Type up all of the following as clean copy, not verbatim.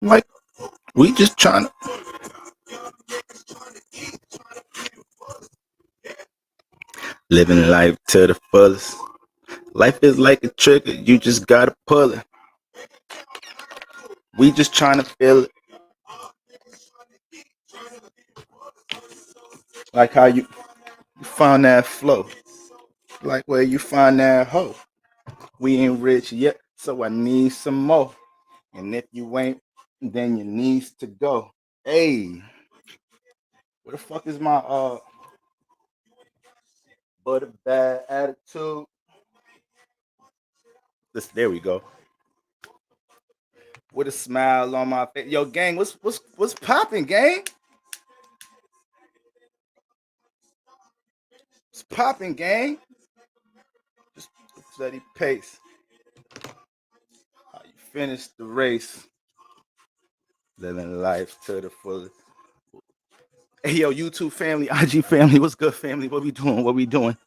Like, we just trying to living life to the fullest. Life is like a trigger, you just gotta pull it. We just trying to feel it. Like how you found that flow. Like where you find that hoe. We ain't rich yet, so I need some more. And if you ain't, then you needs to go. Hey, where the fuck is my but a bad attitude? There we go. With a smile on my face. Yo, gang, what's popping, gang? What's popping, gang? Just steady pace. How you finish the race. Living life to the fullest. Hey, yo, YouTube family, IG family, what's good, family? What we doing? What we doing?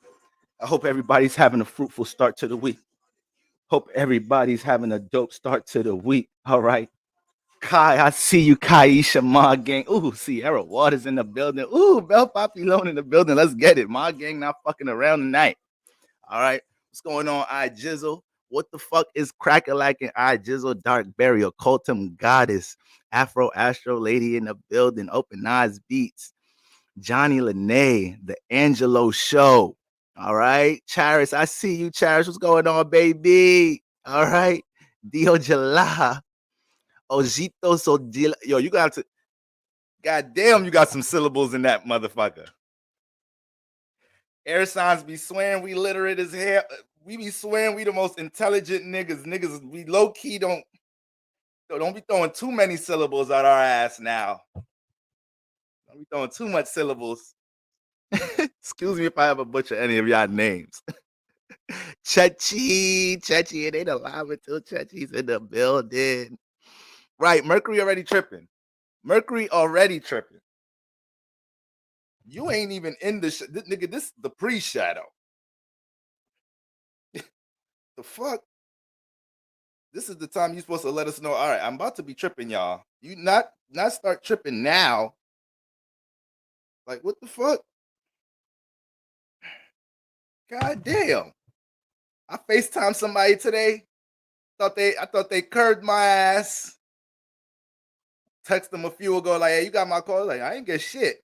I hope everybody's having a fruitful start to the week. Hope everybody's having a dope start to the week. All right. Kai, I see you, Kaisha, Ma Gang. Ooh, Sierra Waters in the building. Ooh, Bell Poppy Lone in the building. Let's get it. Ma Gang not fucking around tonight. All right. What's going on, I Jizzle? What the fuck is cracking like an I Jizzle, Dark Berry, Occultum Goddess, Afro Astro Lady in the building, Open Eyes Beats, Johnny Lene, The Angelo Show. All right. Charis, I see you, Charis. What's going on, baby? All right. Dio Jala. Ojito Sodila. Yo, you got to. God damn, you got some syllables in that motherfucker. Air signs be swearing we literate as hell. We be swearing we the most intelligent niggas. Niggas, we low key don't be throwing too many syllables at our ass now. Don't be throwing too much syllables. Excuse me if I ever butcher any of y'all names. Chechi, it ain't alive until Chechi's in the building. Right, Mercury already tripping. You ain't even in the nigga. This is the pre-shadow. The fuck? This is the time you're supposed to let us know. All right, I'm about to be tripping, y'all. You not start tripping now. Like what the fuck? God damn! I FaceTime somebody today. I thought they curved my ass. Text them a few ago, like, hey, you got my call? Like, I ain't get shit.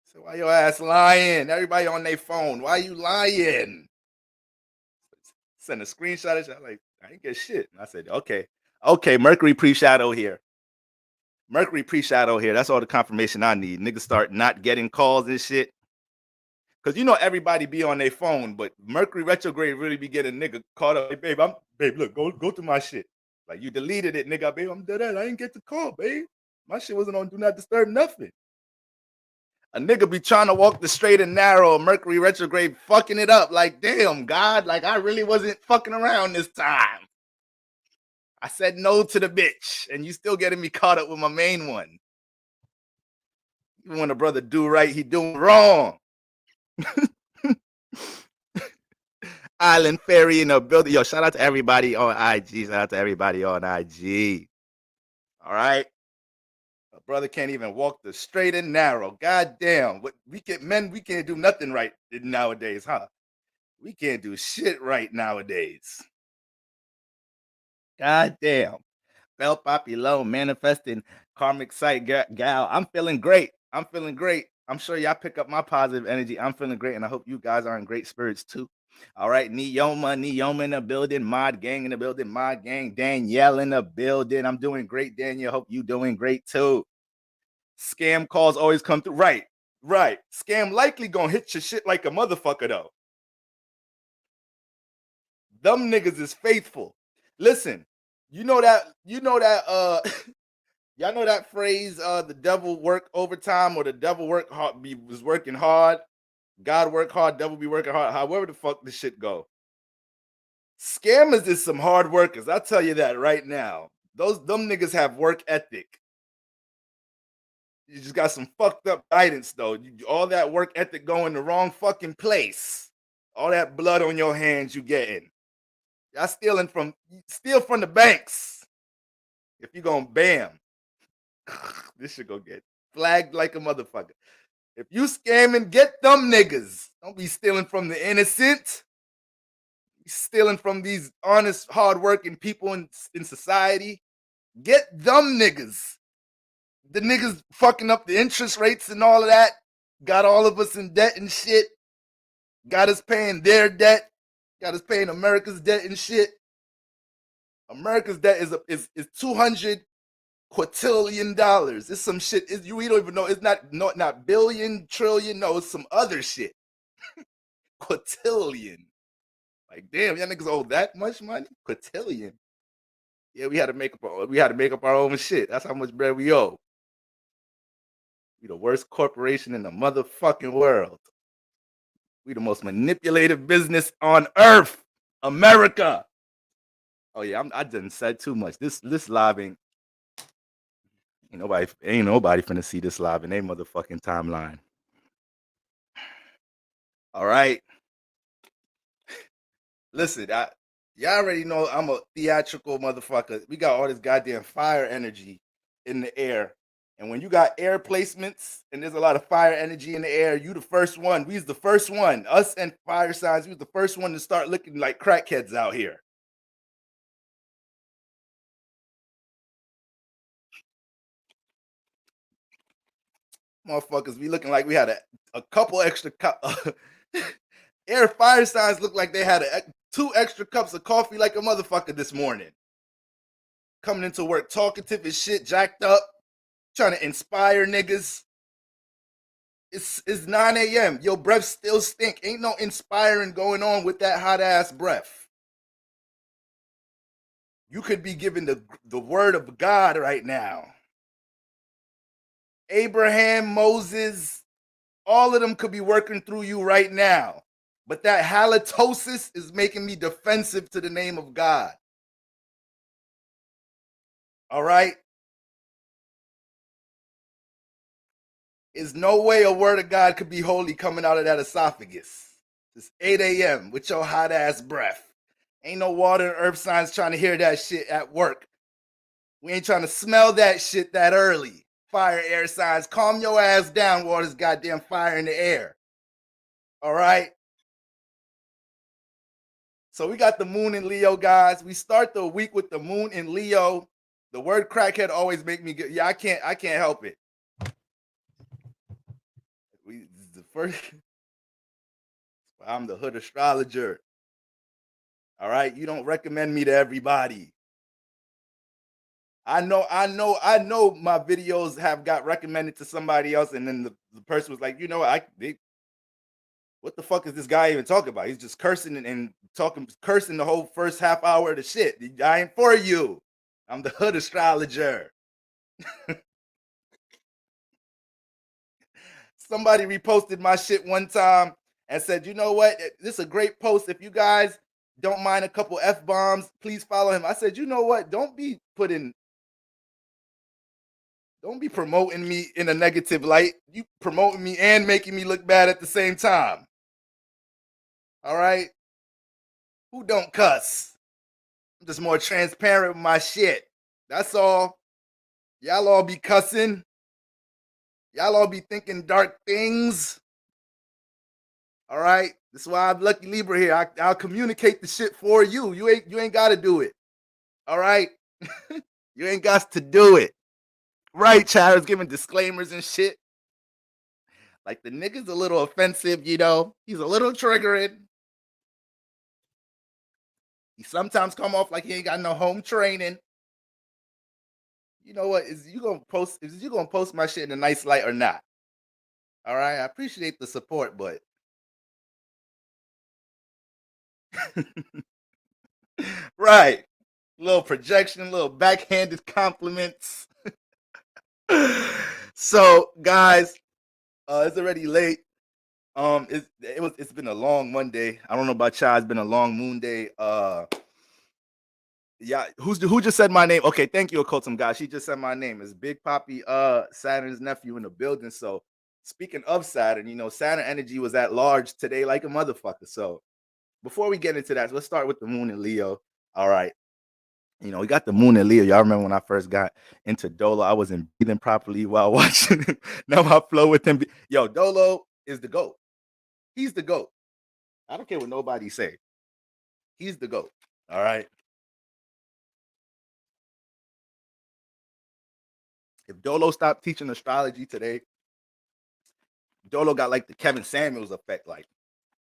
So why your ass lying? Everybody on their phone. Why you lying? Send a screenshot of shit. Like, I ain't get shit. And I said, okay, Mercury pre-shadow here. That's all the confirmation I need. Niggas start not getting calls and shit. Cause you know everybody be on their phone, but Mercury retrograde really be getting nigga caught up. Hey, babe, look, go to my shit. Like you deleted it, nigga. Babe, I'm dead. I didn't get the call, babe. My shit wasn't on do not disturb nothing. A nigga be trying to walk the straight and narrow, Mercury retrograde fucking it up. Like, damn, God, like I really wasn't fucking around this time. I said no to the bitch, and you still getting me caught up with my main one. Even when a brother do right, he doing wrong. Island Ferry in the building. Yo, shout out to everybody on IG. Shout out to everybody on IG. All right. A brother can't even walk the straight and narrow. God damn. What we can't do nothing right nowadays, huh? We can't do shit right nowadays. God damn. Bell Poppy Low manifesting karmic sight gal. I'm feeling great. I'm sure y'all pick up my positive energy. I'm feeling great, and I hope you guys are in great spirits too. All right, Neoma in the building, Mod Gang in the building, Mod Gang, Danielle in the building. I'm doing great, Danielle. Hope you doing great too. Scam calls always come through. Right. Scam likely gonna hit your shit like a motherfucker though. Them niggas is faithful. Listen, you know that y'all know that phrase, the devil work overtime or the devil work hard was working hard. God work hard, devil be working hard. However the fuck this shit go. Scammers is some hard workers. I'll tell you that right now. Them niggas have work ethic. You just got some fucked up guidance though. All that work ethic going the wrong fucking place. All that blood on your hands you getting. Y'all steal from the banks. If you gonna bam, this shit gonna get flagged like a motherfucker. If you scamming, get them niggas. Don't be stealing from the innocent. Stealing from these honest, hardworking people in society. Get them niggas. The niggas fucking up the interest rates and all of that. Got all of us in debt and shit. Got us paying their debt. Got us paying America's debt and shit. America's debt is $200 quadrillion. It's some shit. We don't even know. It's not billion, trillion. No, it's some other shit. Quadrillion. Like, damn, y'all niggas owe that much money? Quadrillion. Yeah, we had to make up our own shit. That's how much bread we owe. We the worst corporation in the motherfucking world. We the most manipulative business on earth. America. Oh yeah, I done said too much. This live ain't nobody finna see this live in their motherfucking timeline. All right. Listen, y'all already know I'm a theatrical motherfucker. We got all this goddamn fire energy in the air. And when you got air placements and there's a lot of fire energy in the air, you the first one. We's the first one. Us and fire signs, we was the first one to start looking like crackheads out here. Motherfuckers be looking like we had a couple extra air fire signs look like they had 2 extra cups of coffee like a motherfucker this morning. Coming into work talkative as shit, jacked up, trying to inspire niggas. It's 9 a.m. Your breath still stink. Ain't no inspiring going on with that hot ass breath. You could be giving the word of God right now. Abraham, Moses, all of them could be working through you right now. But that halitosis is making me defensive to the name of God. All right? There's no way a word of God could be holy coming out of that esophagus. It's 8 a.m. with your hot ass breath. Ain't no water and earth signs trying to hear that shit at work. We ain't trying to smell that shit that early. Fire air signs, calm your ass down while there's goddamn fire in the air. All right? So we got the moon in Leo, guys. We start the week with the moon in Leo. The word crackhead always make me good. Yeah, I can't help it. The first I'm the hood astrologer. All right, you don't recommend me to everybody. I know my videos have got recommended to somebody else, and then the person was like, what the fuck is this guy even talking about? He's just cursing and cursing the whole first half hour of the shit. I ain't for you. I'm the hood astrologer. Somebody reposted my shit one time and said, you know what? This is a great post. If you guys don't mind a couple F-bombs, please follow him. I said, you know what? Don't be promoting me in a negative light. You promoting me and making me look bad at the same time. All right? Who don't cuss? I'm just more transparent with my shit. That's all. Y'all all be cussing. Y'all all be thinking dark things. All right? That's why I'm Lucky Libra here. I'll communicate the shit for you. You ain't got to do it. All right? You ain't got to do it. Right, Chad's giving disclaimers and shit. Like, the nigga's a little offensive, you know? He's a little triggering. He sometimes come off like he ain't got no home training. You know what? Is you gonna post my shit in a nice light or not? All right, I appreciate the support, but right, little projection, little backhanded compliments. So, guys, it's already late. It's been a long Monday. I don't know about y'all. It's been a long moon day. Yeah, who just said my name? Okay, thank you, Occultum guy. She just said my name. It's Big Poppy, Saturn's nephew in the building. So speaking of Saturn, Saturn energy was at large today like a motherfucker. So before we get into that, let's start with the moon in Leo. All right. You know, we got the moon and Leo. Y'all remember when I first got into Dolo, I wasn't breathing properly while watching him. Now I flow with him. Yo, Dolo is the GOAT. He's the GOAT. I don't care what nobody say. He's the GOAT. All right. If Dolo stopped teaching astrology today, Dolo got like the Kevin Samuels effect. Like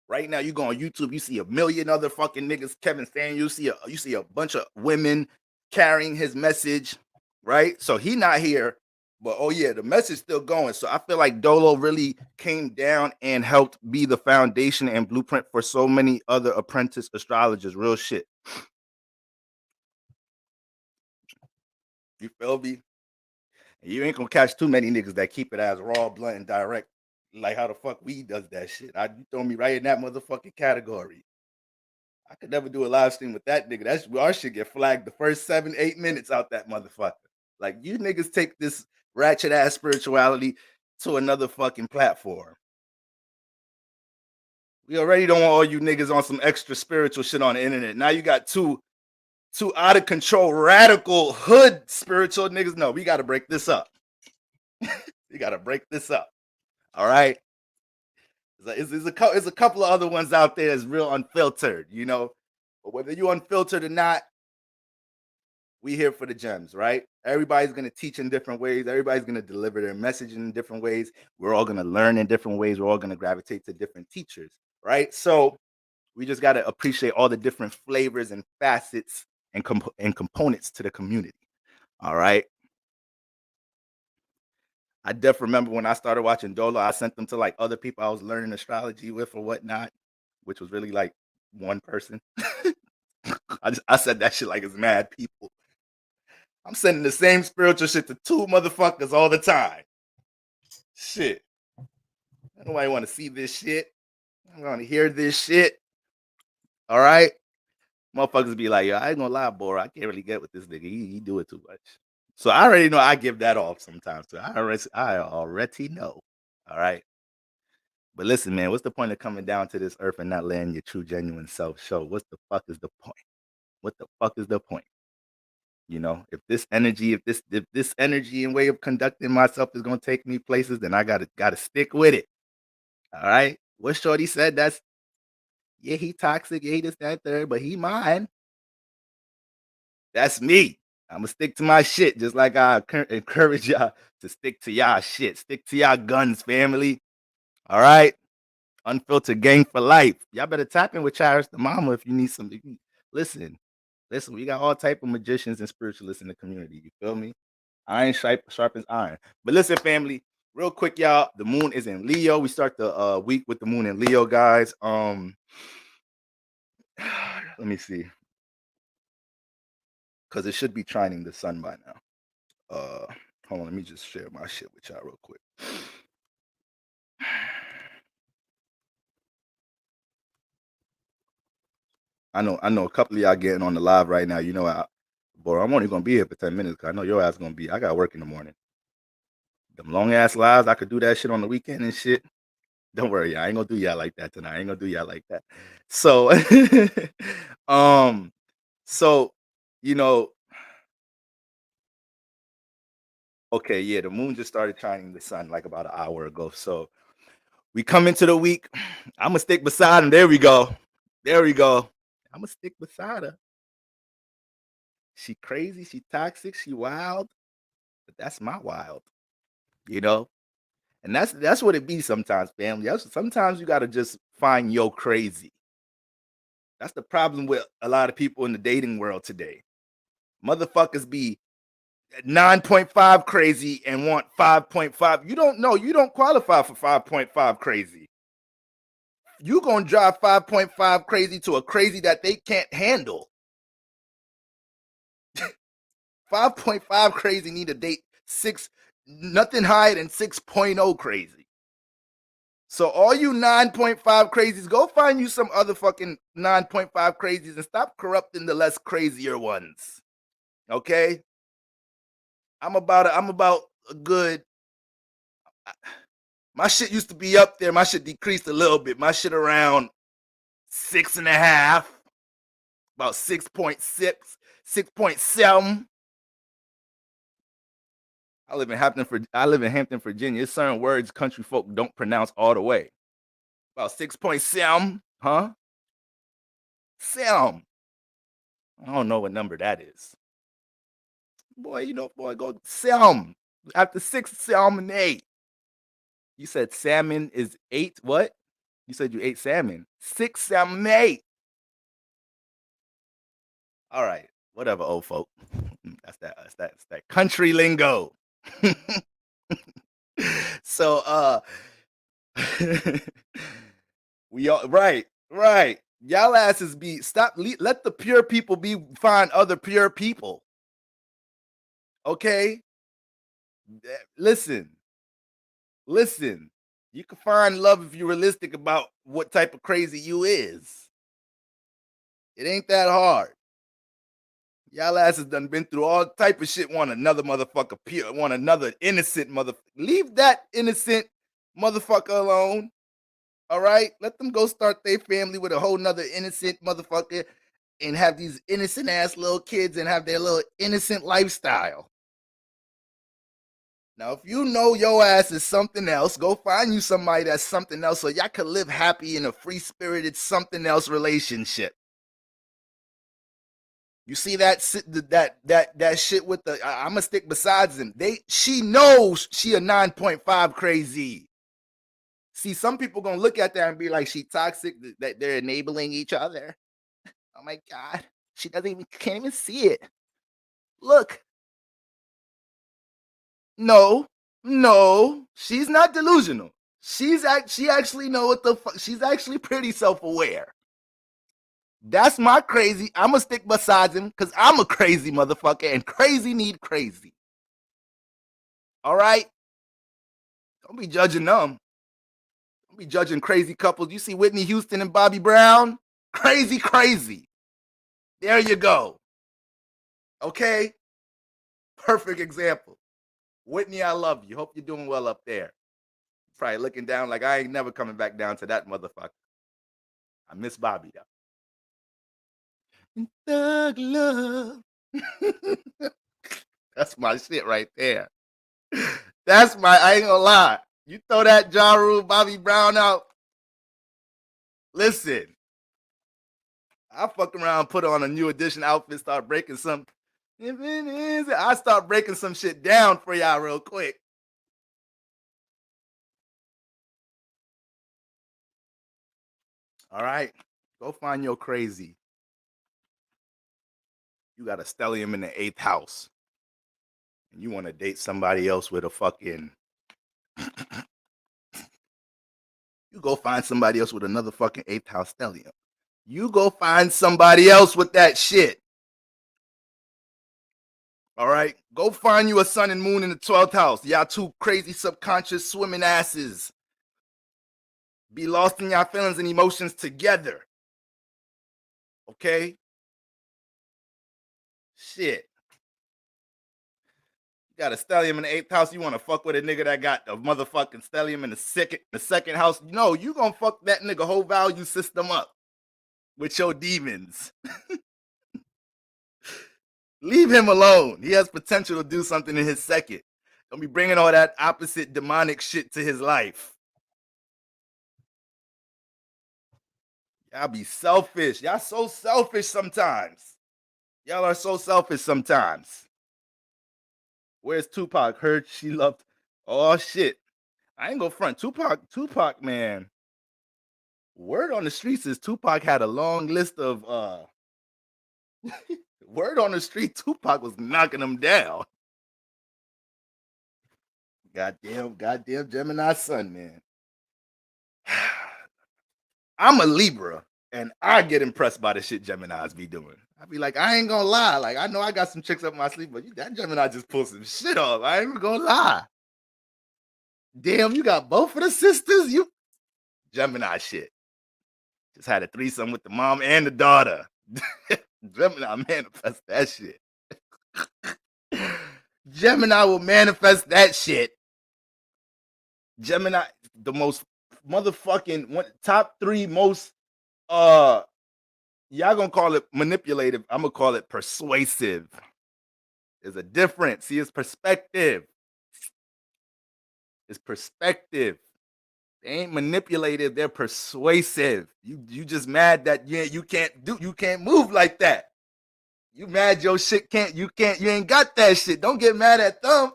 right now, you go on YouTube, you see a million other fucking niggas. Kevin Samuels, you see a bunch of women carrying his message, right? So he not here, but oh yeah, the message still going. So I feel like Dolo really came down and helped be the foundation and blueprint for so many other apprentice astrologers. Real shit. You feel me? You ain't gonna catch too many niggas that keep it as raw, blunt, and direct. Like how the fuck we does that shit. You throw me right in that motherfucking category. I could never do a live stream with that nigga. That's our shit get flagged the first 7-8 minutes out that motherfucker. Like you niggas take this ratchet ass spirituality to another fucking platform. We already don't want all you niggas on some extra spiritual shit on the internet. Now you got two out of control radical hood spiritual niggas. No, we gotta break this up. We gotta break this up. All right. It's a couple of other ones out there that's real unfiltered, you know. But whether you unfiltered or not, we here for the gems, right? Everybody's gonna teach in different ways. Everybody's gonna deliver their message in different ways. We're all gonna learn in different ways. We're all gonna gravitate to different teachers, right? So we just gotta appreciate all the different flavors and facets and components to the community. All right. I definitely remember when I started watching Dolo, I sent them to like other people I was learning astrology with or whatnot, which was really like one person. I said that shit like it's mad people. I'm sending the same spiritual shit to two motherfuckers all the time. Shit. Nobody want to see this shit. I want to hear this shit. All right. Motherfuckers be like, yo, I ain't gonna lie, boy. I can't really get with this nigga. He do it too much. So I already know I give that off sometimes too. I already know. All right. But listen, man, what's the point of coming down to this earth and not letting your true, genuine self show? What's the fuck is the point? What the fuck is the point? You know, if this energy and way of conducting myself is gonna take me places, then I gotta stick with it. All right. What Shorty said, that's yeah, he toxic, yeah, he this, that, third, but he mine. That's me. I'm gonna stick to my shit, just like I encourage y'all to stick to y'all shit. Stick to y'all guns, family. All right. Unfiltered gang for life. Y'all better tap in with Charis the Mama if you need some. Listen, we got all type of magicians and spiritualists in the community. You feel me? Iron sharp as iron. But listen, family, real quick, y'all. The moon is in Leo. We start the week with the moon in Leo, guys. Let me see, because it should be trining the sun by now. Hold on, let me just share my shit with y'all real quick. I know a couple of y'all getting on the live right now. You know, I'm only gonna be here for 10 minutes because I know your ass gonna be. I got work in the morning. Them long ass lives, I could do that shit on the weekend and shit. Don't worry, I ain't gonna do y'all like that tonight. I ain't gonna do y'all like that. So, so you know, okay, yeah, the moon just started shining the sun like about an hour ago. So we come into the week. I'm gonna stick beside him. There we go. There we go. I'm gonna stick beside her. She crazy, she toxic, she wild, but that's my wild, you know. And that's what it be sometimes, family. Sometimes you gotta just find your crazy. That's the problem with a lot of people in the dating world today. Motherfuckers be 9.5 crazy and want 5.5. You don't know. You don't qualify for 5.5 crazy. You gonna drive 5.5 crazy to a crazy that they can't handle. 5.5 crazy need to date nothing higher than 6.0 crazy. So all you 9.5 crazies, go find you some other fucking 9.5 crazies and stop corrupting the less crazier ones. Okay? I'm about a good. My shit used to be up there. My shit decreased a little bit. My shit around 6.5, about 6.6, 6.7. I live in Hampton, Virginia. There's certain words country folk don't pronounce all the way. About 6.7, huh? Sam. I don't know what number that is. Boy, go Sam. After 6, salmon 8. You said salmon is 8. What? You said you ate salmon. 6, salmon 8. All right. Whatever, old folk. That's that country lingo. So we all right. Y'all asses let the pure people find other pure people. Okay? Listen. You can find love if you're realistic about what type of crazy you is. It ain't that hard. Y'all asses done been through all type of shit. Want another motherfucker pure. Want another innocent motherfucker. Leave that innocent motherfucker alone. All right? Let them go start their family with a whole nother innocent motherfucker and have these innocent ass little kids and have their little innocent lifestyle. Now, if you know your ass is something else, go find you somebody that's something else so y'all can live happy in a free-spirited something else relationship. You see that shit with the I'ma stick besides him. She knows she a 9.5 crazy. See, some people gonna look at that and be like, she toxic, that they're enabling each other. Oh my God. She can't even see it. Look. No, she's not delusional. She actually know what the fuck. She's actually pretty self-aware. That's my crazy. I'ma stick beside him because I'm a crazy motherfucker and crazy need crazy. All right? Don't be judging them. Don't be judging crazy couples. You see Whitney Houston and Bobby Brown? Crazy. There you go. Okay? Perfect example. Whitney, I love you. Hope you're doing well up there. Probably looking down like I ain't never coming back down to that motherfucker. I miss Bobby though. Thug love. That's my shit right there. I ain't gonna lie. You throw that Ja Rule, Bobby Brown out. Listen, I fuck around, put on a New Edition outfit, start breaking some. I start breaking some shit down for y'all real quick. All right, go find your crazy. You got a stellium in the 8th house, and you want to date somebody else with a fucking. You go find somebody else with another fucking 8th house stellium. You go find somebody else with that shit. All right? Go find you a sun and moon in the 12th house. Y'all two crazy subconscious swimming asses. Be lost in y'all feelings and emotions together. Okay? Shit. You got a stellium in the 8th house. You want to fuck with a nigga that got a motherfucking stellium in the second house. No, you gonna fuck that nigga whole value system up with your demons. Leave him alone. He has potential to do something in his second. Don't be bringing all that opposite demonic shit to his life. Y'all be selfish. Y'all so selfish sometimes. Y'all are so selfish sometimes. Where's Tupac? Heard she loved. Oh shit. I ain't gonna front. Tupac, man. Word on the streets is Tupac had a long list of word on the street, Tupac was knocking them down. Goddamn Gemini sun, man. I'm a Libra, and I get impressed by the shit Geminis be doing. I be like, I ain't gonna lie. Like, I know I got some tricks up my sleeve, but that Gemini just pulled some shit off. I ain't even gonna lie. Damn, you got both of the sisters? You Gemini shit. Just had a threesome with the mom and the daughter. Gemini manifest that shit. Gemini will manifest that shit. Gemini, the most motherfucking top 3 most Y'all gonna call it manipulative. I'm gonna call it persuasive. There's a difference. See, it's perspective. It's perspective. They ain't manipulative. They're persuasive. You just mad that you can't move like that. You mad your shit you ain't got that shit. Don't get mad at them.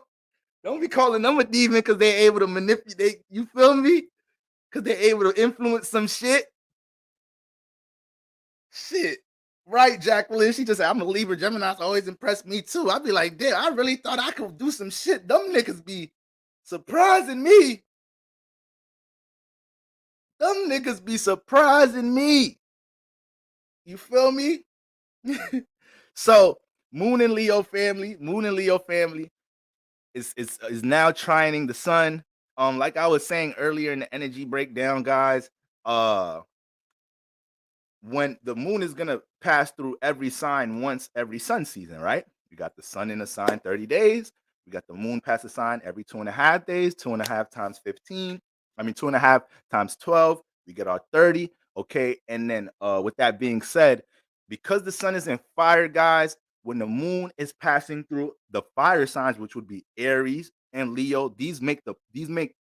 Don't be calling them a demon because they're able to manipulate. You feel me? Because they're able to influence some shit. Shit. Right, Jacqueline. She just said, I'm a Libra. Gemini's always impressed me too. I'd be like, damn, I really thought I could do some shit. Them niggas be surprising me. Them niggas be surprising me. You feel me? So Moon and Leo family is now trining the sun. Like I was saying earlier in the energy breakdown, guys, when the moon is gonna pass through every sign once every sun season, right? We got the sun in a sign 30 days. We got the moon pass a sign every 2.5 days, 2.5 times 15. I mean, 2.5 times 12. We get our 30. Okay. And then with that being said, because the sun is in fire, guys, when the moon is passing through the fire signs, which would be Aries and Leo, these make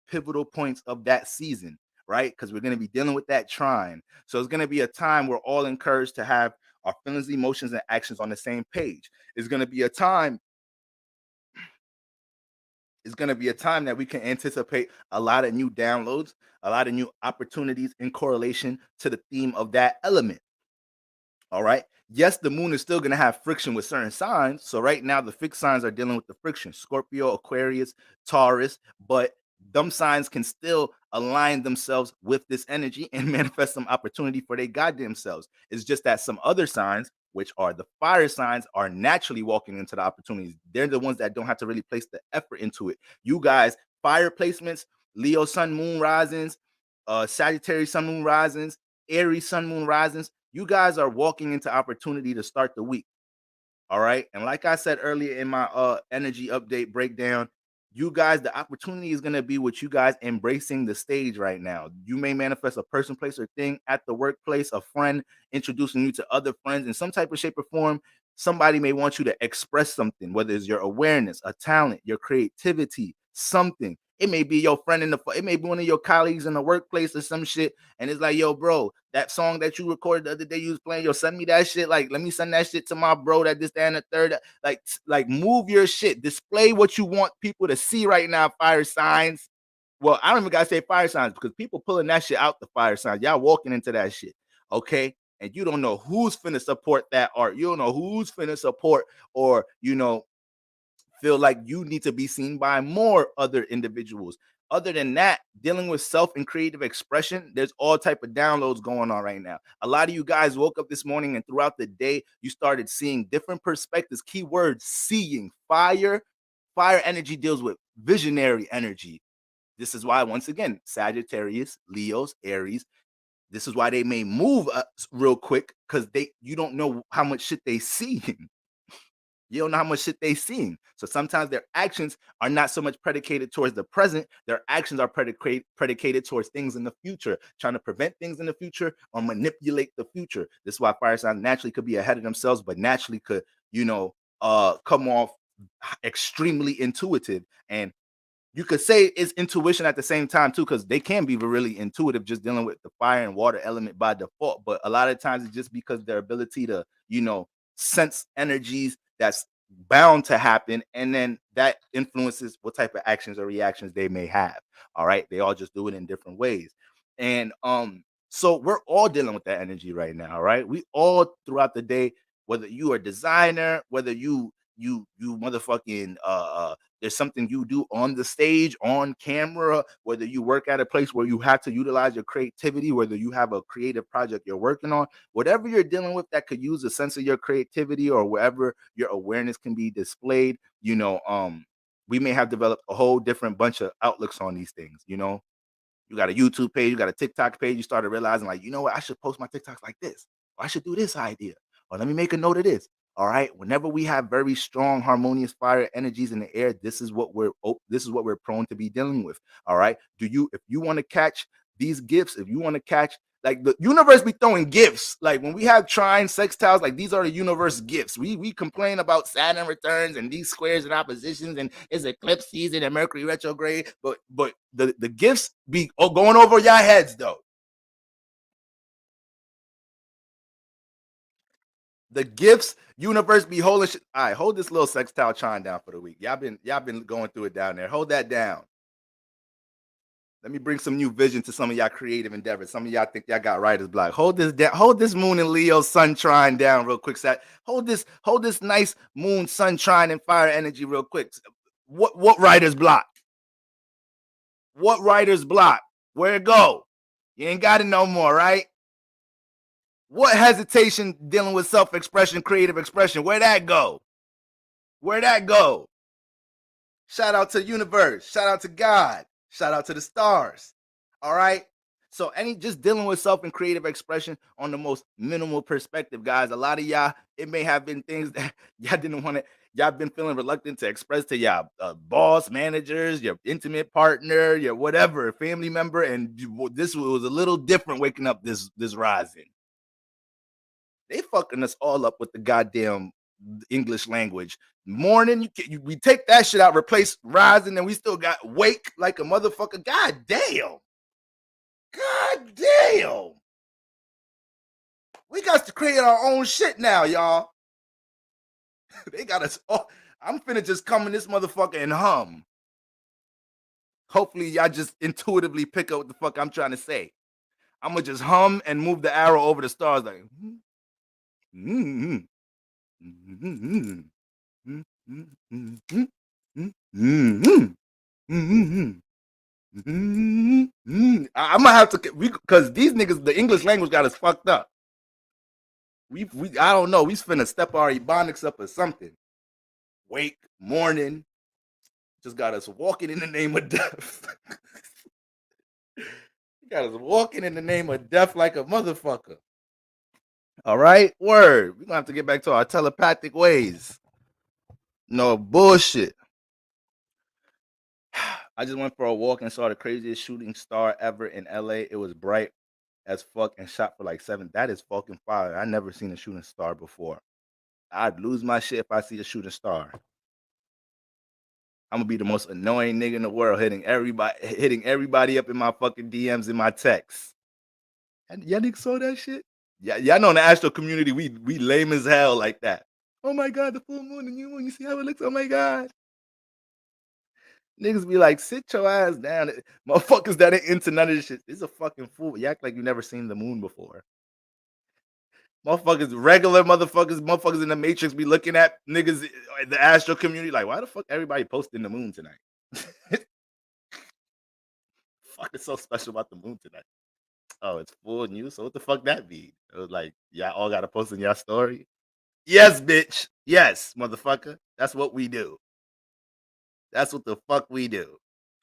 pivotal points of that season, right? Because we're going to be dealing with that trine. So it's going to be a time we're all encouraged to have our feelings, emotions, and actions on the same page. It's going to be a time. It's going to be a time that we can anticipate a lot of new downloads, a lot of new opportunities in correlation to the theme of that element. All right. Yes, the moon is still going to have friction with certain signs. So right now, the fixed signs are dealing with the friction: Scorpio, Aquarius, Taurus. But them signs can still align themselves with this energy and manifest some opportunity for their goddamn selves. It's just that some other signs, which are the fire signs, are naturally walking into the opportunities. They're the ones that don't have to really place the effort into it. You guys, fire placements, Leo sun moon risings, Sagittarius sun moon risings, Aries sun moon risings, you guys are walking into opportunity to start the week. All right. And like I said earlier in my energy update breakdown, you guys, the opportunity is going to be with you guys embracing the stage right now. You may manifest a person, place, or thing at the workplace, a friend introducing you to other friends in some type of shape or form. Somebody may want you to express something, whether it's your awareness, a talent, your creativity, something. It may be your friend it may be one of your colleagues in the workplace or some shit. And it's like, yo, bro, that song that you recorded the other day you was playing, yo, send me that shit. Like, let me send that shit to my bro that this, that, and the third. Like move your shit. Display what you want people to see right now, fire signs. Well, I don't even gotta say fire signs because people pulling that shit out the fire signs. Y'all walking into that shit. Okay. And you don't know who's finna support that art. You don't know who's finna support or, feel like you need to be seen by more other individuals. Other than that, dealing with self and creative expression, there's all type of downloads going on right now. A lot of you guys woke up this morning and throughout the day you started seeing different perspectives. Keyword: seeing. Fire energy deals with visionary energy. This is why, once again, Sagittarius, Leos, Aries, this is why they may move real quick, because you don't know how much shit they see. You don't know how much shit they seeing. So sometimes their actions are not so much predicated towards the present. Their actions are predicated towards things in the future, trying to prevent things in the future or manipulate the future. This is why fire signs naturally could be ahead of themselves, but naturally could, come off extremely intuitive. And you could say it's intuition at the same time too, because they can be really intuitive, just dealing with the fire and water element by default. But a lot of times it's just because their ability to, sense energies that's bound to happen, and then that influences what type of actions or reactions they may have. All right, they all just do it in different ways, and so we're all dealing with that energy right now. Right, we all throughout the day, whether you are a designer, whether you motherfucking there's something you do on the stage, on camera, whether you work at a place where you have to utilize your creativity, whether you have a creative project you're working on, whatever you're dealing with that could use a sense of your creativity or wherever your awareness can be displayed, we may have developed a whole different bunch of outlooks on these things. You got a YouTube page, you got a TikTok page, you started realizing, like, you know what, I should post my TikToks like this, or I should do this idea, or let me make a note of this. All right. Whenever we have very strong, harmonious fire energies in the air, this is what we're prone to be dealing with. All right. If you want to catch these gifts, if you want to catch Like the universe be throwing gifts. Like when we have trine sextiles, like these are the universe gifts. We complain about Saturn returns and these squares and oppositions and it's eclipse season and Mercury retrograde, but the gifts be going over your heads though. The gifts universe be holding shit. All right, hold this little sextile trine down for the week. Y'all been going through it down there. Hold that down. Let me bring some new vision to some of y'all creative endeavors. Some of y'all think y'all got writer's block. Hold this down. Hold this moon and Leo sun trine down real quick. Hold this nice moon sun trine and fire energy real quick. What writer's block? What writer's block? Where it go? You ain't got it no more, right? What hesitation dealing with self-expression, creative expression? Where'd that go? Where'd that go? Shout out to universe. Shout out to God. Shout out to the stars. All right. So just dealing with self and creative expression on the most minimal perspective, guys. A lot of y'all, it may have been things that y'all didn't want to. Y'all been feeling reluctant to express to y'all boss, managers, your intimate partner, your whatever family member, and this was a little different waking up this rising. They fucking us all up with the goddamn English language. Morning, we take that shit out, replace rising, and we still got wake like a motherfucker. God damn. God damn. We got to create our own shit now, y'all. They got us all. I'm finna just come in this motherfucker and hum. Hopefully, y'all just intuitively pick up what the fuck I'm trying to say. I'm gonna just hum and move the arrow over the stars like. Mm-hmm. Mm-hmm. Mm-hmm. Mm-hmm. Mm-hmm. Mm-hmm. Mm-hmm. I'm gonna have to because these niggas, the English language got us fucked up. We I don't know. We finna step our ebonics up or something. Wake morning just got us walking in the name of death. Got us walking in the name of death like a motherfucker. All right, word. We're gonna have to get back to our telepathic ways. No bullshit. I just went for a walk and saw the craziest shooting star ever in LA. It was bright as fuck and shot for like 7. That is fucking fire. I never seen a shooting star before. I'd lose my shit if I see a shooting star. I'm gonna be the most annoying nigga in the world, hitting everybody up in my fucking DMs in my texts. And y'all niggas saw that shit? Yeah, y'all know in the astro community we lame as hell like that. Oh my god, the full moon and new moon. You see how it looks? Oh my god. Niggas be like, sit your ass down. Motherfuckers that ain't into none of this shit. It's a fucking fool. You act like you never seen the moon before. Motherfuckers, regular motherfuckers in the Matrix be looking at niggas in the astro community like, why the fuck everybody posting the moon tonight? Fuck is so special about the moon tonight? Oh, it's full news. So what the fuck that be? It was like, y'all all gotta post in y'all story. Yes, bitch. Yes, motherfucker. That's what we do. That's what the fuck we do.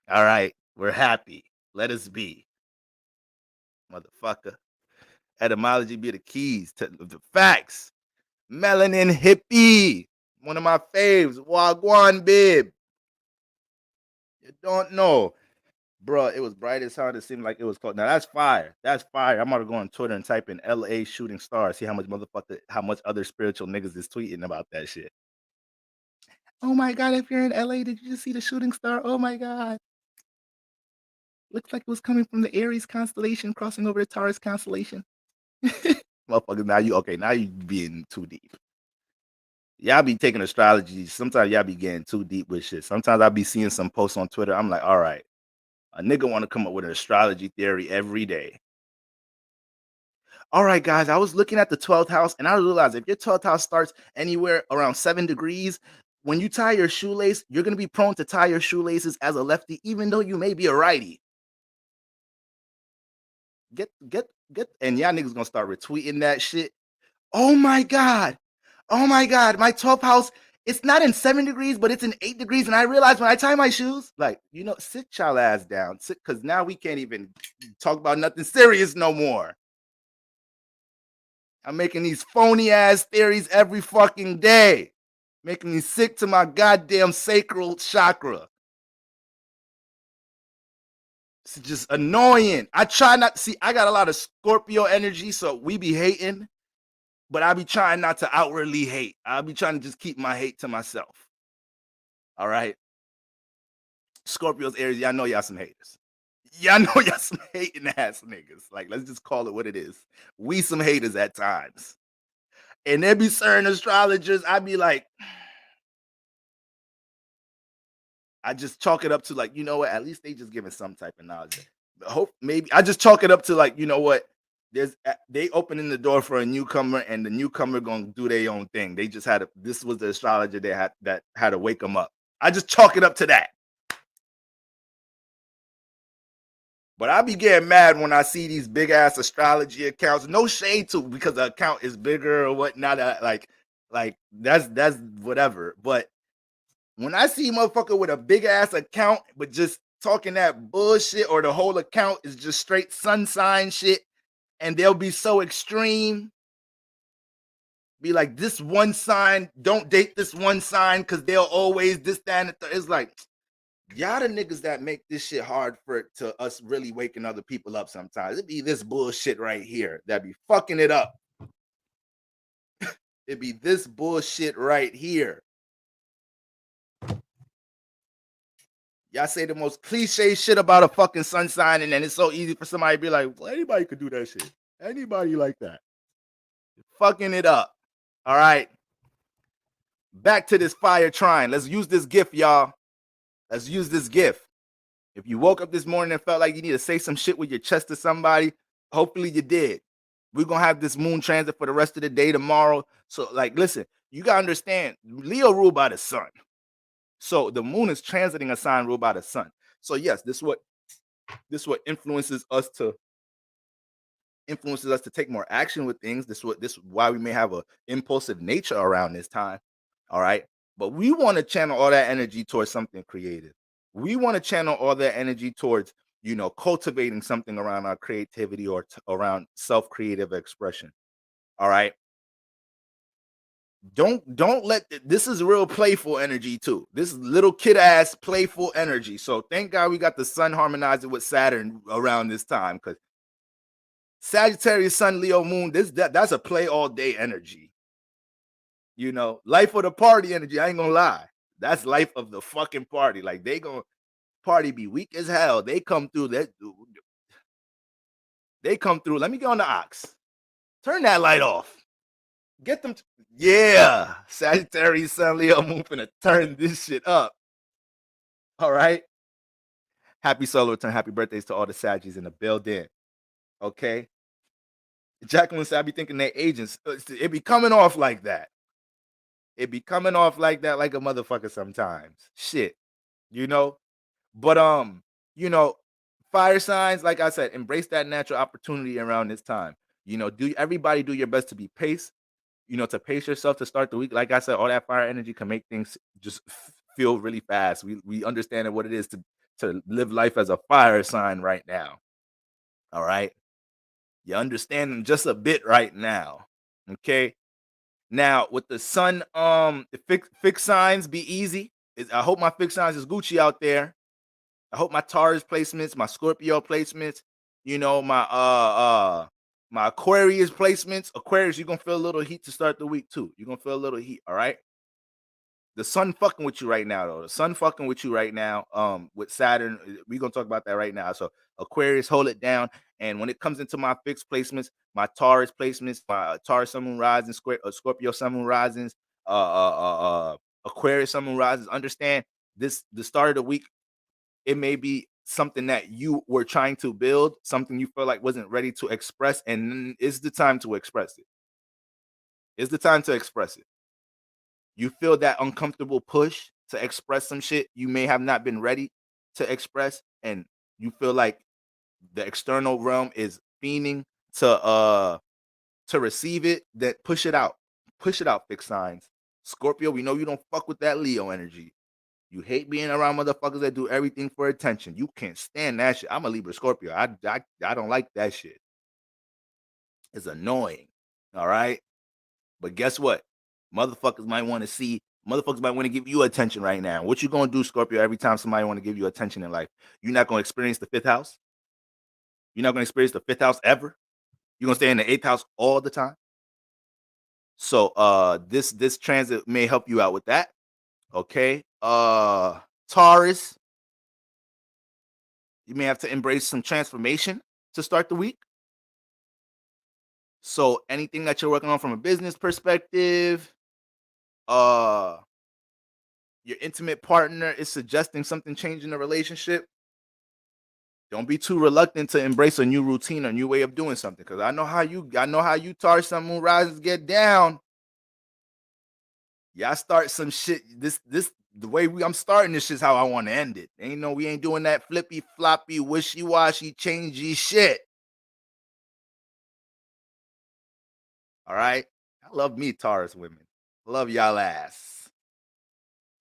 All right. We're happy. Let us be. Motherfucker. Etymology be the keys to the facts. Melanin hippie. One of my faves. Wagwan bib. You don't know. Bro, it was bright as hell. It seemed like it was close. Now that's fire. That's fire. I'm gonna go on Twitter and type in LA shooting star. See how much other spiritual niggas is tweeting about that shit. Oh my god, if you're in LA, did you just see the shooting star? Oh my god. Looks like it was coming from the Aries constellation, crossing over the Taurus constellation. Motherfuckers, now you being too deep. Y'all be taking astrology. Sometimes y'all be getting too deep with shit. Sometimes I be seeing some posts on Twitter. I'm like, all right, a nigga want to come up with an astrology theory every day. All right, guys, I was looking at the 12th house and I realized if your 12th house starts anywhere around 7 degrees, when you tie your shoelace, you're going to be prone to tie your shoelaces as a lefty, even though you may be a righty. Get, and y'all niggas going to start retweeting that shit. Oh my God. My 12th house, it's not in 7 degrees, but it's in 8 degrees. And I realized when I tie my shoes, like, sit y'all ass down. Sit, because now we can't even talk about nothing serious no more. I'm making these phony ass theories every fucking day, making me sick to my goddamn sacral chakra. It's just annoying. I try not to see. I got a lot of Scorpio energy, so we be hating, but I be trying not to outwardly hate. I be trying to just keep my hate to myself. All right, Scorpio's Aries. Y'all know y'all some haters. Y'all know y'all some hating ass niggas. Like, let's just call it what it is. We some haters at times. And there be certain astrologers, I be like, I just chalk it up to like, you know what? At least they just giving some type of knowledge. Hope maybe I just chalk it up to like, you know what? They opening the door for a newcomer, and the newcomer gonna do their own thing. They just had this was the astrologer that had to wake them up. I just chalk it up to that. But I be getting mad when I see these big ass astrology accounts. No shade to because the account is bigger or whatnot. Like that's whatever. But when I see motherfucker with a big ass account, but just talking that bullshit, or the whole account is just straight sun sign shit, and they'll be so extreme, be like, this one sign, don't date this one sign because they'll always this, that, and the third. It's like, y'all the niggas that make this shit hard to us really waking other people up sometimes. It be this bullshit right here that be fucking it up. It be this bullshit right here. Y'all say the most cliche shit about a fucking sun sign, and then it's so easy for somebody to be like, well, anybody could do that shit. Anybody like that. Fucking it up. All right. Back to this fire trine. Let's use this gift, y'all. Let's use this gift. If you woke up this morning and felt like you need to say some shit with your chest to somebody, hopefully you did. We're going to have this moon transit for the rest of the day tomorrow. So, like, listen, you got to understand, Leo ruled by the sun. So the moon is transiting a sign ruled by the sun. So yes, this is what influences us to take more action with things. This is why we may have a impulsive nature around this time. All right. But we want to channel all that energy towards something creative. We want to channel all that energy towards, cultivating something around our creativity or around self-creative expression. All right. Don't let this is real playful energy too. This is little kid ass playful energy. So thank God we got the sun harmonizing with Saturn around this time, because Sagittarius, Sun, Leo, Moon, that's a play all day energy. Life of the party energy. I ain't gonna lie. That's life of the fucking party. Like, they gonna party be weak as hell. They come through. They come through. Let me go on the ox. Turn that light off. Get them. Yeah. Sagittarius, Sun, Leo, Moon finna turn this shit up. All right. Happy solar return. Happy birthdays to all the Saggies in the building. Okay. Jacqueline said, I be thinking they agents. It be coming off like that. It be coming off like that, like a motherfucker sometimes. Shit. But fire signs, like I said, embrace that natural opportunity around this time. Do everybody do your best to be paced, to pace yourself to start the week. Like I said, all that fire energy can make things just feel really fast. We understand what it is to live life as a fire sign right now. All right. You understand them just a bit right now. Okay. Now with the sun, the fixed signs be easy. I hope my fixed signs is Gucci out there. I hope my Taurus placements, my Scorpio placements, my Aquarius placements. Aquarius, you're gonna feel a little heat to start the week too. You're gonna feel a little heat, all right? The sun fucking with you right now, though. The sun fucking with you right now. With Saturn, we're gonna talk about that right now. So Aquarius, hold it down. And when it comes into my fixed placements, my Taurus placements, my Taurus Sun Moon Rising, Scorpio Sun Moon Risings, Aquarius Sun Moon Risings, understand the start of the week, it may be something that you were trying to build, something you feel like wasn't ready to express, and it's the time to express it. It's the time to express it. You feel that uncomfortable push to express some shit you may have not been ready to express, and you feel like the external realm is fiending to receive it, that push it out. Push it out, fixed signs. Scorpio, we know you don't fuck with that Leo energy. You hate being around motherfuckers that do everything for attention. You can't stand that shit. I'm a Libra Scorpio. I don't like that shit. It's annoying. All right. But guess what? Motherfuckers might want to see Motherfuckers might want to give you attention right now. What you gonna do, Scorpio, every time somebody want to give you attention in life? You're not gonna experience the fifth house? You're not gonna experience the fifth house ever? You're gonna stay in the eighth house all the time? So this transit may help you out with that. Okay. Taurus, you may have to embrace some transformation to start the week. So anything that you're working on from a business perspective, uh your intimate partner is suggesting something change in the relationship, don't be too reluctant to embrace a new routine, a new way of doing something. Cause I know how you Taurus Sun Moon Risings get down. Y'all start some shit. This the way I'm starting this is how I want to end it. We ain't doing that flippy floppy, wishy washy, changey shit. All right. I love me, Taurus women. Love y'all ass.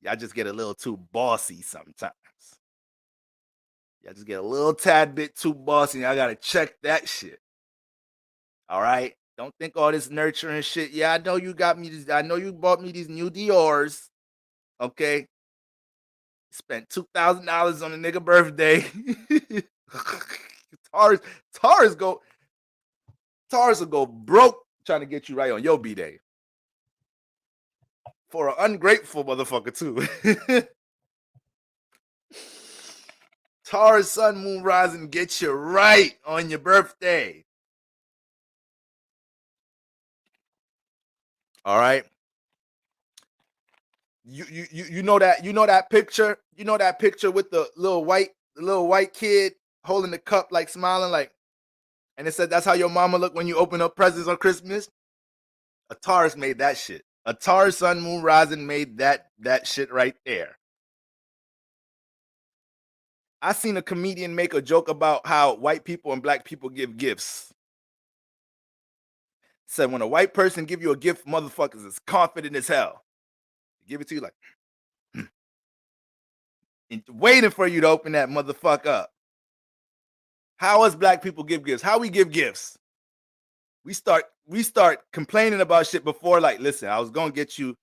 Y'all just get a little too bossy sometimes. Y'all just get a little tad bit too bossy. And I gotta check that shit. All right. Don't think all this nurturing shit. Yeah, I know you got me this. I know you bought me these new Dior's. Okay. Spent $2,000 on a nigga birthday. Taurus, Taurus go, Taurus will go broke trying to get you right on your B day. For an ungrateful motherfucker too. Taurus Sun Moon Rising get you right on your birthday. All right. You know that picture? You know that picture with the little white kid holding the cup, like smiling, like, and it said that's how your mama look when you open up presents on Christmas. A Taurus made that shit. A Taurus Sun Moon Rising made that shit right there. I seen a comedian make a joke about how white people and black people give gifts. Said when a white person give you a gift, motherfuckers is confident as hell. They give it to you like waiting for you to open that motherfucker up. How us black people give gifts? How we give gifts? We start complaining about shit before, like, listen, I was gonna get you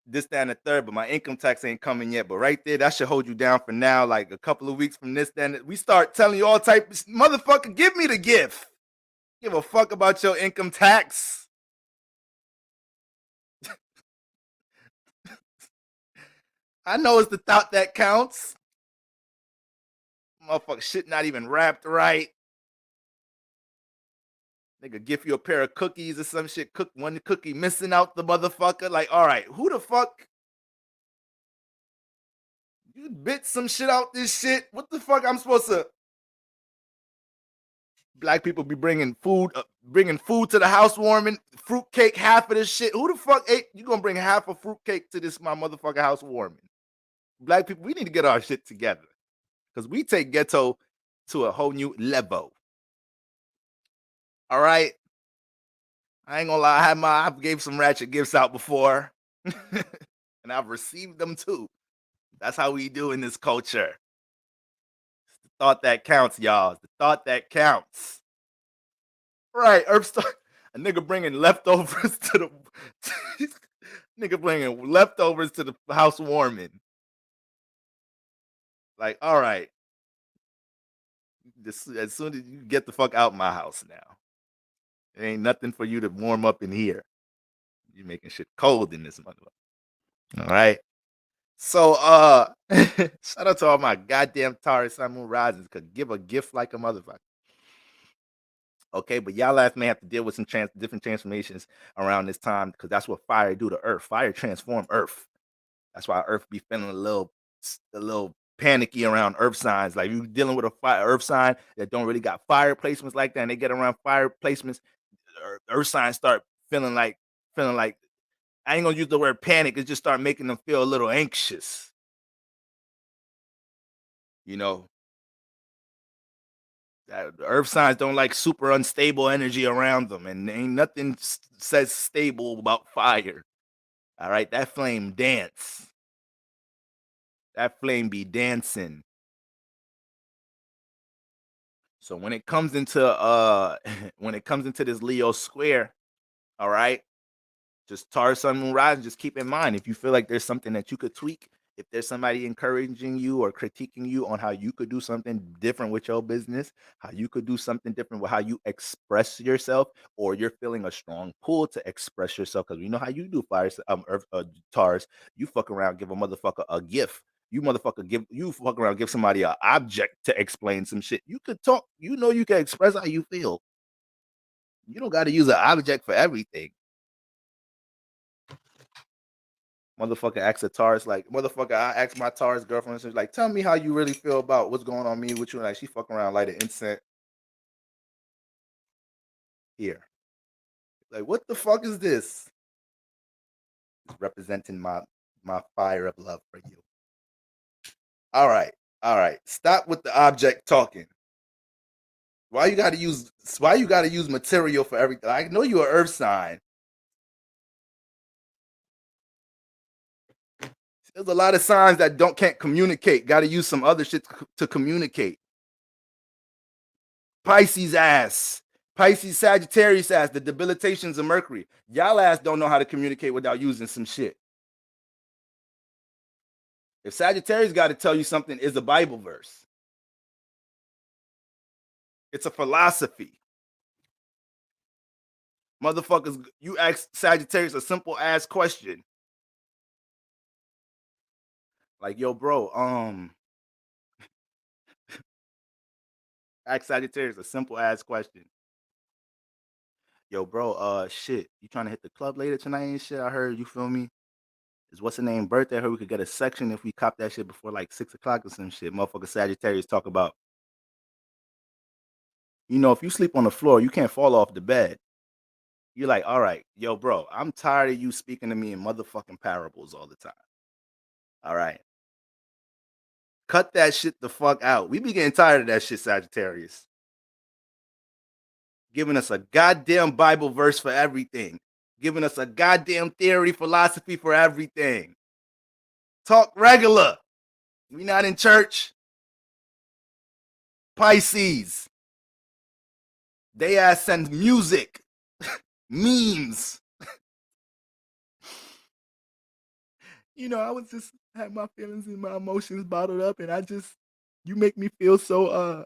this, that, and the third, but my income tax ain't coming yet. But right there, that should hold you down for now, like a couple of weeks from this, then we start telling you all type of motherfucker, give me the gift. Give a fuck about your income tax. I know it's the thought that counts. Motherfucker, shit not even wrapped right. Nigga, give you a pair of cookies or some shit. Cook one cookie missing out the motherfucker. Like, all right, who the fuck? You bit some shit out this shit. What the fuck? I'm supposed to? Black people be bringing food to the housewarming. Fruitcake, half of this shit. Who the fuck ate? You gonna bring half a fruitcake to this my motherfucker housewarming? Black people, we need to get our shit together because we take ghetto to a whole new level. All right. I ain't gonna lie, I've gave some ratchet gifts out before, and I've received them too. That's how we do in this culture. It's the thought that counts, y'all. It's the thought that counts. Right, Earth Star. A nigga bringing leftovers to the nigga bringing leftovers to the housewarming. Like, all right, as soon as you get the fuck out my house now, there ain't nothing for you to warm up in here. You making shit cold in this motherfucker. All right. So shout out to all my goddamn Taurus Sun Moon Risings could give a gift like a motherfucker. Okay, but y'all ass may have to deal with some different transformations around this time because that's what fire do to Earth. Fire transform Earth. That's why Earth be feeling a little panicky around Earth signs. Like you dealing with a Earth sign that don't really got fire placements like that, and they get around fire placements, Earth signs start feeling like I ain't gonna use the word panic. It just start making them feel a little anxious. You know, Earth signs don't like super unstable energy around them, and ain't nothing says stable about fire. All right, that flame dance. That flame be dancing. So when it comes into when it comes into this Leo square, all right, Just Taurus Sun Moon Rising, just keep in mind if you feel like there's something that you could tweak, if there's somebody encouraging you or critiquing you on how you could do something different with your business, how you could do something different with how you express yourself, or you're feeling a strong pull to express yourself, because we know how you do, fire, Earth, Taurus. You fuck around, give a motherfucker a gift. You fuck around, give somebody an object to explain some shit. You could talk, you can express how you feel. You don't got to use an object for everything. Motherfucker asks a Taurus, like, motherfucker, I asked my Taurus girlfriend, she's like, tell me how you really feel about what's going on me with you. And like, she fucking around, light an incense here. Like, what the fuck is this? It's representing my fire of love for you. All right. Stop with the object talking. Why you gotta use material for everything? I know you're an earth sign. There's a lot of signs that can't communicate. Got to use some other shit to communicate. Pisces ass. Pisces, Sagittarius ass. The debilitations of Mercury. Y'all ass don't know how to communicate without using some shit. If Sagittarius got to tell you something, is a Bible verse. It's a philosophy. Motherfuckers, you ask Sagittarius a simple ass question. Like, yo, bro, ask Sagittarius a simple ass question. Yo, bro, shit, you trying to hit the club later tonight and shit? I heard, you feel me? Is what's the name birthday? I heard we could get a section if we cop that shit before like 6 o'clock or some shit. Motherfucker Sagittarius talk about, if you sleep on the floor, you can't fall off the bed. You're like, all right, yo, bro, I'm tired of you speaking to me in motherfucking parables all the time. All right. Cut that shit the fuck out. We be getting tired of that shit, Sagittarius. Giving us a goddamn Bible verse for everything. Giving us a goddamn theory, philosophy for everything. Talk regular. We not in church. Pisces. They ass send music. Memes. I was just had my feelings and my emotions bottled up, and you make me feel so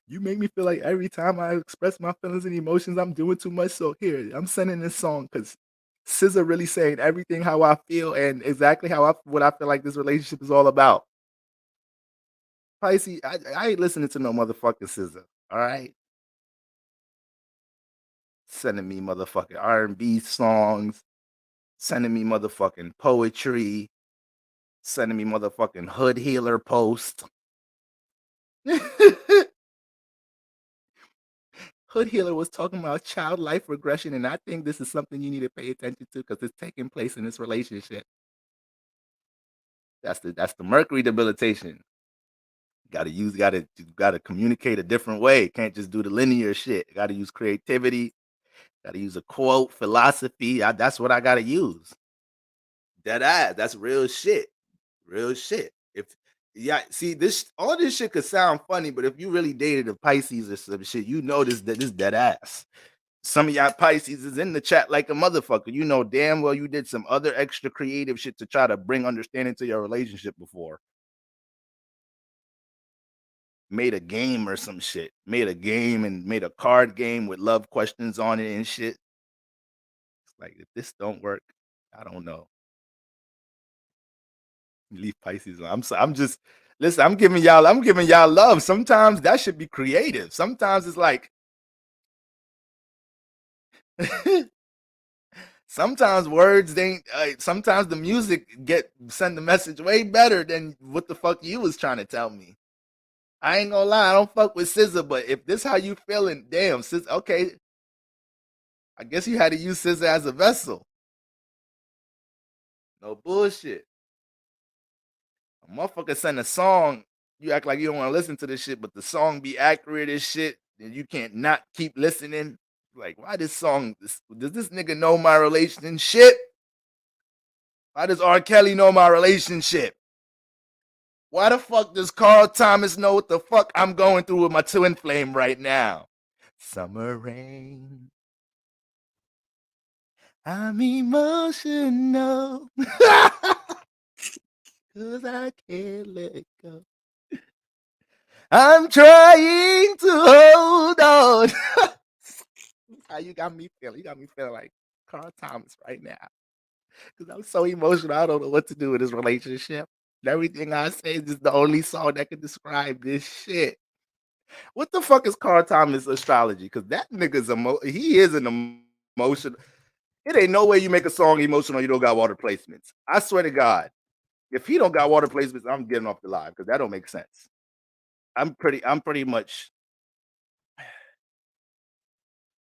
you make me feel like every time I express my feelings and emotions, I'm doing too much. So here, I'm sending this song because SZA really saying everything how I feel and exactly what I feel like this relationship is all about. Pisces, I ain't listening to no motherfucking SZA. All right, sending me motherfucking R&B songs, sending me motherfucking poetry, sending me motherfucking hood healer post. Hood Healer was talking about child life regression, and I think this is something you need to pay attention to because it's taking place in this relationship. That's the Mercury debilitation. Gotta communicate a different way. Can't just do the linear shit. Gotta use creativity. Gotta use a quote, philosophy. That's what I gotta use. Dead ass. That's real shit. Real shit. See, all this shit could sound funny, but if you really dated a Pisces or some shit, this dead ass. Some of y'all Pisces is in the chat like a motherfucker. You know damn well you did some other extra creative shit to try to bring understanding to your relationship before. Made a game or some shit. Made a game and made a card game with love questions on it and shit. It's like, if this don't work, I don't know. Leave Pisces on. I'm just listen. I'm giving y'all love. Sometimes that should be creative. Sometimes it's like. Sometimes words ain't. Sometimes the music send the message way better than what the fuck you was trying to tell me. I ain't gonna lie. I don't fuck with SZA, but if this how you feeling, damn, SZA. Okay, I guess you had to use SZA as a vessel. No bullshit. A motherfucker send a song. You act like you don't want to listen to this shit, but the song be accurate as shit, and you can't not keep listening. Like, why this song? Does this nigga know my relationship? Why does R. Kelly know my relationship? Why the fuck does Carl Thomas know what the fuck I'm going through with my twin flame right now? Summer rain. I'm emotional. Cause I can't let go. I'm trying to hold on. How you got me feeling? You got me feeling like Carl Thomas right now. Because I'm so emotional. I don't know what to do with this relationship. Everything I say is just the only song that can describe this shit. What the fuck is Carl Thomas astrology? Because that nigga's he is an emotional. It ain't no way you make a song emotional you don't got water placements. I swear to God. If he don't got water placements, I'm getting off the live because that don't make sense. I'm pretty much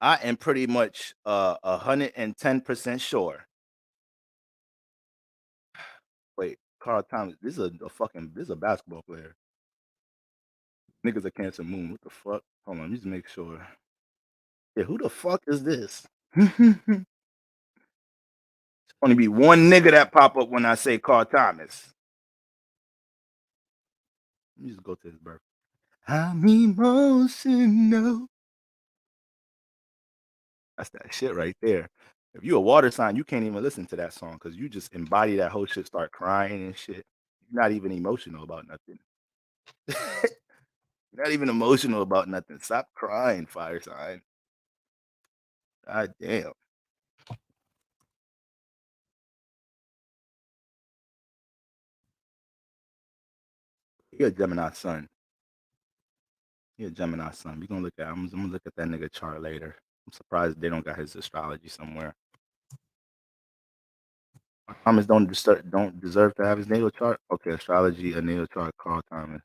I am pretty much 110% sure. Wait, Carl Thomas, this is this is a basketball player. Niggas a Cancer Moon. What the fuck? Hold on, let me just make sure. Yeah, who the fuck is this? Only be one nigga that pop up when I say Carl Thomas. Let me just go to his birth. I'm emotional. That's that shit right there. If you a water sign, you can't even listen to that song because you just embody that whole shit, start crying and shit. You're not even emotional about nothing. You're not even emotional about nothing. Stop crying, fire sign. God damn. He a Gemini sun. He a Gemini sun. We gonna look at. I'm gonna look at that nigga chart later. I'm surprised they don't got his astrology somewhere. Thomas don't deserve to have his natal chart. Okay, astrology, a natal chart. Carl Thomas.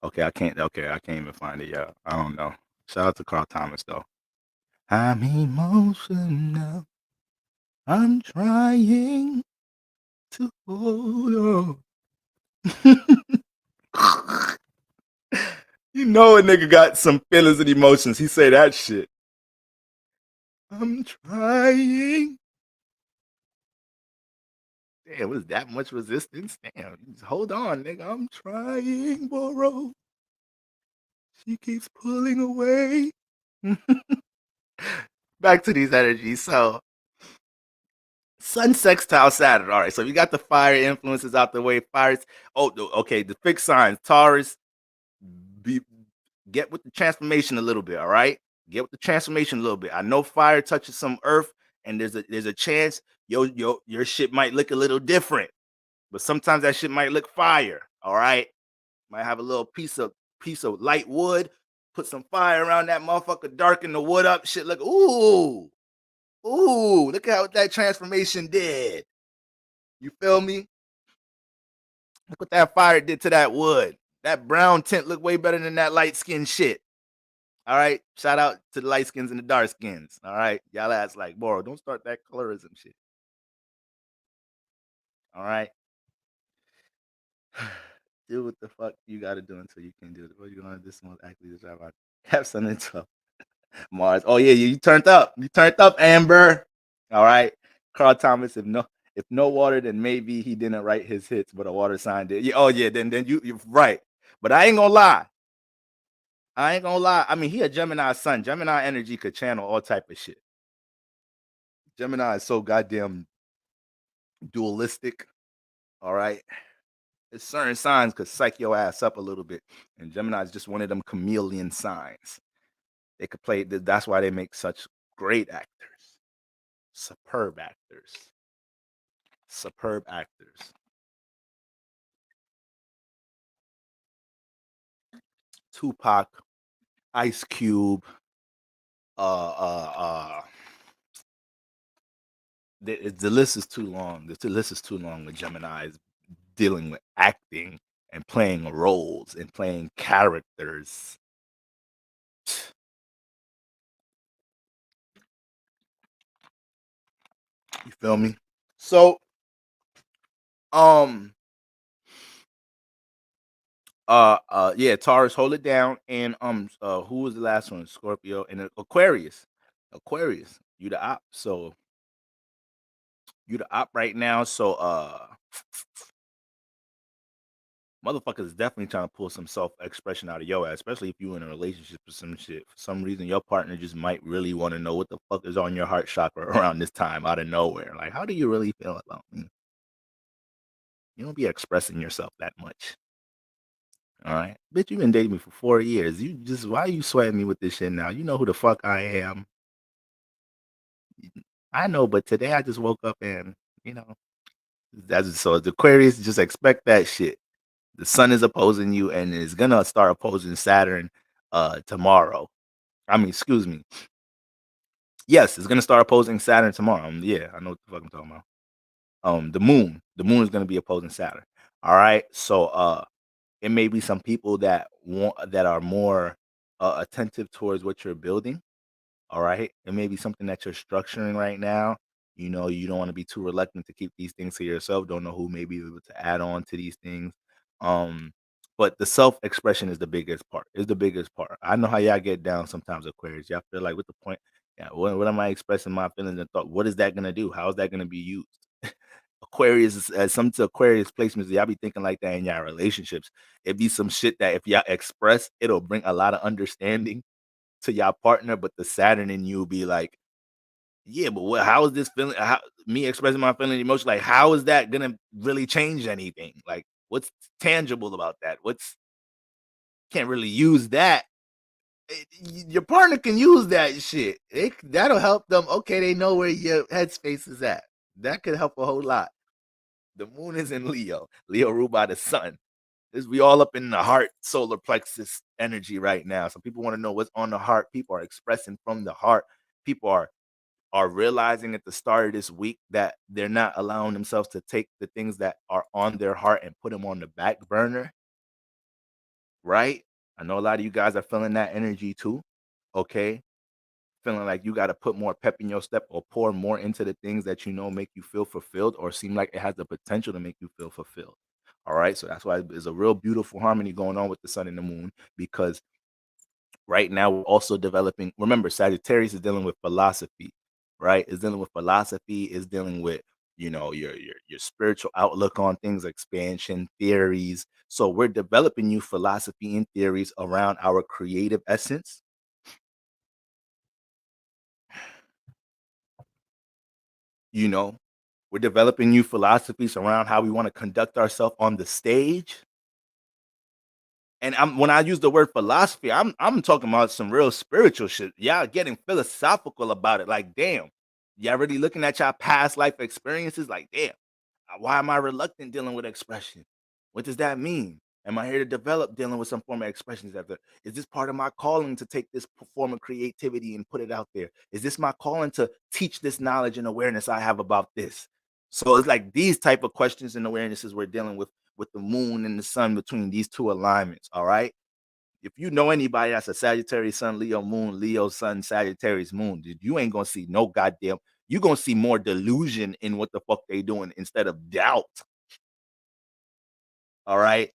Okay, I can't. Okay, I can't even find it yet. I don't know. Shout out to Carl Thomas though. I'm emotional. I'm trying to hold on. You know a nigga got some feelings and emotions. He say that shit. I'm trying. Damn, was that much resistance? Damn, just hold on, nigga. I'm trying, bro. She keeps pulling away. Back to these energies. So, Sun sextile Saturn. All right, so you got the fire influences out the way. Fires. Oh, okay. The fixed signs. Taurus. Be, get with the transformation a little bit. All right, get with the transformation a little bit. I know fire touches some earth, and there's a chance your shit might look a little different, but sometimes that shit might look fire. All right, might have a little piece of light wood. Put some fire around that motherfucker, darken the wood up. Shit look ooh. Look at what that transformation did. You feel me? Look what that fire did to that wood. That brown tint looked way better than that light skin shit. All right. Shout out to the light skins and the dark skins. All right. Y'all ass like, bro, don't start that colorism shit. All right. Do what the fuck you gotta do until you can do it. What you gonna do this month actually to drive out? Have something to Mars. Oh yeah, you turned up. You turned up, Amber. All right. Carl Thomas, if no water, then maybe he didn't write his hits, but a water sign did. Yeah, oh yeah, then you're right. But I ain't gonna lie. I ain't gonna lie. I mean, he a Gemini sun. Gemini energy could channel all type of shit. Gemini is so goddamn dualistic. All right. It's certain signs could psych your ass up a little bit. And Gemini is just one of them chameleon signs. They could play, that's why they make such great actors, superb actors, superb actors. Tupac, Ice Cube, uh, uh, uh, the list is too long. The list is too long with Gemini's dealing with acting and playing roles and playing characters. You feel me? So, um, yeah, Taurus, hold it down, and who was the last one? Scorpio and Aquarius. Aquarius, you the op. So you the op right now. So motherfuckers is definitely trying to pull some self-expression out of your ass, especially if you in a relationship or some shit. For some reason, your partner just might really want to know what the fuck is on your heart chakra around this time out of nowhere. Like, how do you really feel about me? You don't be expressing yourself that much. All right. Bitch, you been dating me for 4 years. You just, why are you sweating me with this shit now? You know who the fuck I am. I know, but today I just woke up and, you know, that's so the Aquarius, just expect that shit. The sun is opposing you and is gonna start opposing Saturn tomorrow. I mean, excuse me. Yes, it's gonna start opposing Saturn tomorrow. Yeah, I know what the fuck I'm talking about. The moon is gonna be opposing Saturn. All right. So it may be some people that are more attentive towards what you're building. All right. It may be something that you're structuring right now. You know, you don't want to be too reluctant to keep these things to yourself. Don't know who may be able to add on to these things. Um, but the self-expression is the biggest part. Is the biggest part. I know how y'all get down sometimes, Aquarius. Y'all feel like, what the point? Yeah, what am I expressing my feelings and thought? What is that gonna do? How is that gonna be used? Aquarius, as some to Aquarius placements, y'all be thinking like that in y'all relationships. It be some shit that if y'all express, it'll bring a lot of understanding to y'all partner, but the Saturn in you be like, yeah, but what? How is this feeling? How, me expressing my feeling emotion? Like, how is that gonna really change anything? Like, what's tangible about that? What's can't really use that. Your partner can use that shit. That'll help them. Okay, they know where your headspace is at. That could help a whole lot. The moon is in Leo. Leo ruled by the sun. We all up in the heart solar plexus energy right now. So people want to know what's on the heart. People are expressing from the heart. People are realizing at the start of this week that they're not allowing themselves to take the things that are on their heart and put them on the back burner, right? I know a lot of you guys are feeling that energy too. Okay. Feeling like you got to put more pep in your step or pour more into the things that you know make you feel fulfilled or seem like it has the potential to make you feel fulfilled. All right. So that's why there's a real beautiful harmony going on with the sun and the moon, because right now we're also developing. Remember, Sagittarius is dealing with philosophy, right? Is dealing with philosophy, is dealing with, you know, your spiritual outlook on things, expansion, theories. So we're developing new philosophy and theories around our creative essence. You know, we're developing new philosophies around how we want to conduct ourselves on the stage. And when I use the word philosophy, I'm talking about some real spiritual shit. Y'all getting philosophical about it. Like, damn, y'all really looking at y'all past life experiences. Like, damn, why am I reluctant dealing with expression? What does that mean? Am I here to develop dealing with some form of expressions? Is this part of my calling to take this form of creativity and put it out there? Is this my calling to teach this knowledge and awareness I have about this? So it's like these type of questions and awarenesses we're dealing with the moon and the sun between these two alignments. All right. If you know anybody that's a Sagittarius sun, Leo moon, Leo sun, Sagittarius moon, dude, you ain't gonna see no goddamn. You're gonna see more delusion in what the fuck they doing instead of doubt. All right.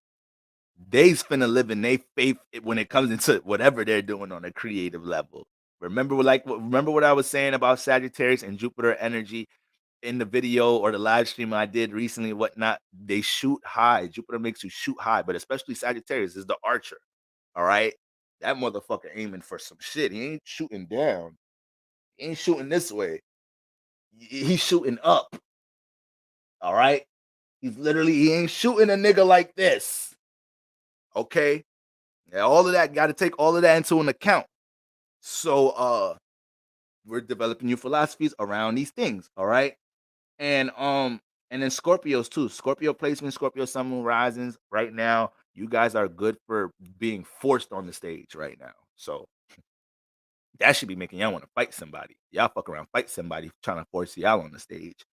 They's finna live in their faith when it comes into whatever they're doing on a creative level. Remember what I was saying about Sagittarius and Jupiter energy in the video or the live stream I did recently, whatnot. They shoot high. Jupiter makes you shoot high, but especially Sagittarius is the archer. All right. That motherfucker aiming for some shit. He ain't shooting down. He ain't shooting this way. He's shooting up. All right. He ain't shooting a nigga like this. Okay. Yeah, all of that, got to take all of that into an account. So we're developing new philosophies around these things. All right. And then Scorpios too. Scorpio placement, Scorpio sun moon risings. Right now, you guys are good for being forced on the stage right now. So that should be making y'all want to fight somebody. Y'all fuck around, fight somebody trying to force y'all on the stage.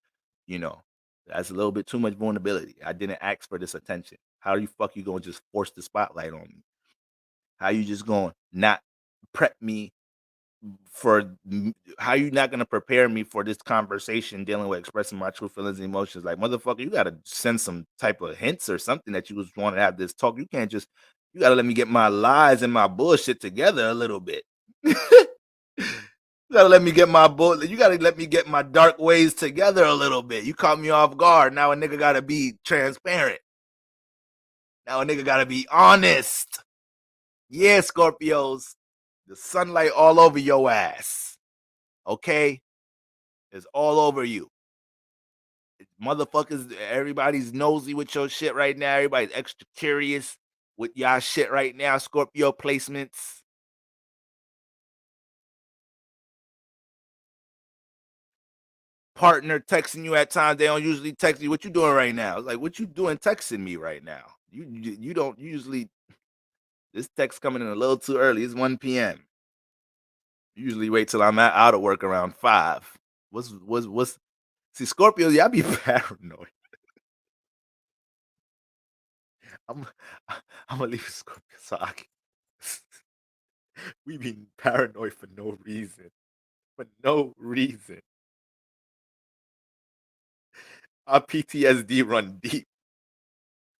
You know, that's a little bit too much vulnerability. I didn't ask for this attention. How you fuck you gonna just force the spotlight on me? How you just gonna not prep me for how you not gonna prepare me for this conversation dealing with expressing my true feelings and emotions? Like, motherfucker, you gotta send some type of hints or something that you was want to have this talk. You can't just, you gotta let me get my lies and my bullshit together a little bit. You gotta let me get my bull. You gotta let me get my dark ways together a little bit. You caught me off guard. Now a nigga gotta be transparent. Now a nigga gotta be honest. Yeah, Scorpios. The sunlight all over your ass. Okay? It's all over you. Motherfuckers, everybody's nosy with your shit right now. Everybody's extra curious with y'all shit right now. Scorpio placements. Partner texting you at times they don't usually text you. What you doing right now? It's like, what you doing texting me right now? You don't usually. This text coming in a little too early. It's 1 p.m. Usually wait till I'm out of work around 5. What's see Scorpios? Y'all be paranoid. I'm I'm gonna leave Scorpio so I can. We be paranoid for no reason. For no reason. Our PTSD run deep.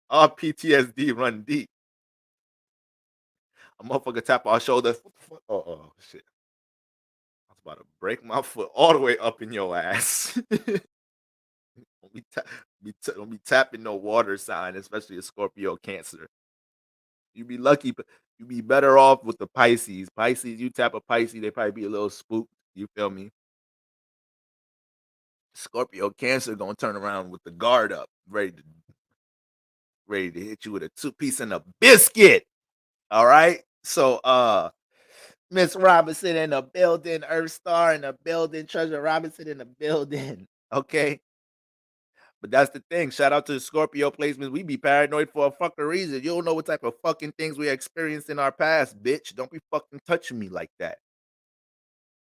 Our PTSD run deep. A motherfucker tap our shoulder. What the fuck? Oh shit. I was about to break my foot all the way up in your ass. Don't be tapping no water sign, especially a Scorpio Cancer. You be lucky, but you be better off with the Pisces. Pisces, you tap a Pisces, they probably be a little spooked. You feel me? Scorpio Cancer gonna turn around with the guard up, ready to hit you with a 2-piece and a biscuit. All right. So Miss Robinson in the building, Earth Star in the building, Treasure Robinson in the building. Okay. But that's the thing. Shout out to the Scorpio placements. We be paranoid for a fucking reason. You don't know what type of fucking things we experienced in our past, bitch. Don't be fucking touching me like that.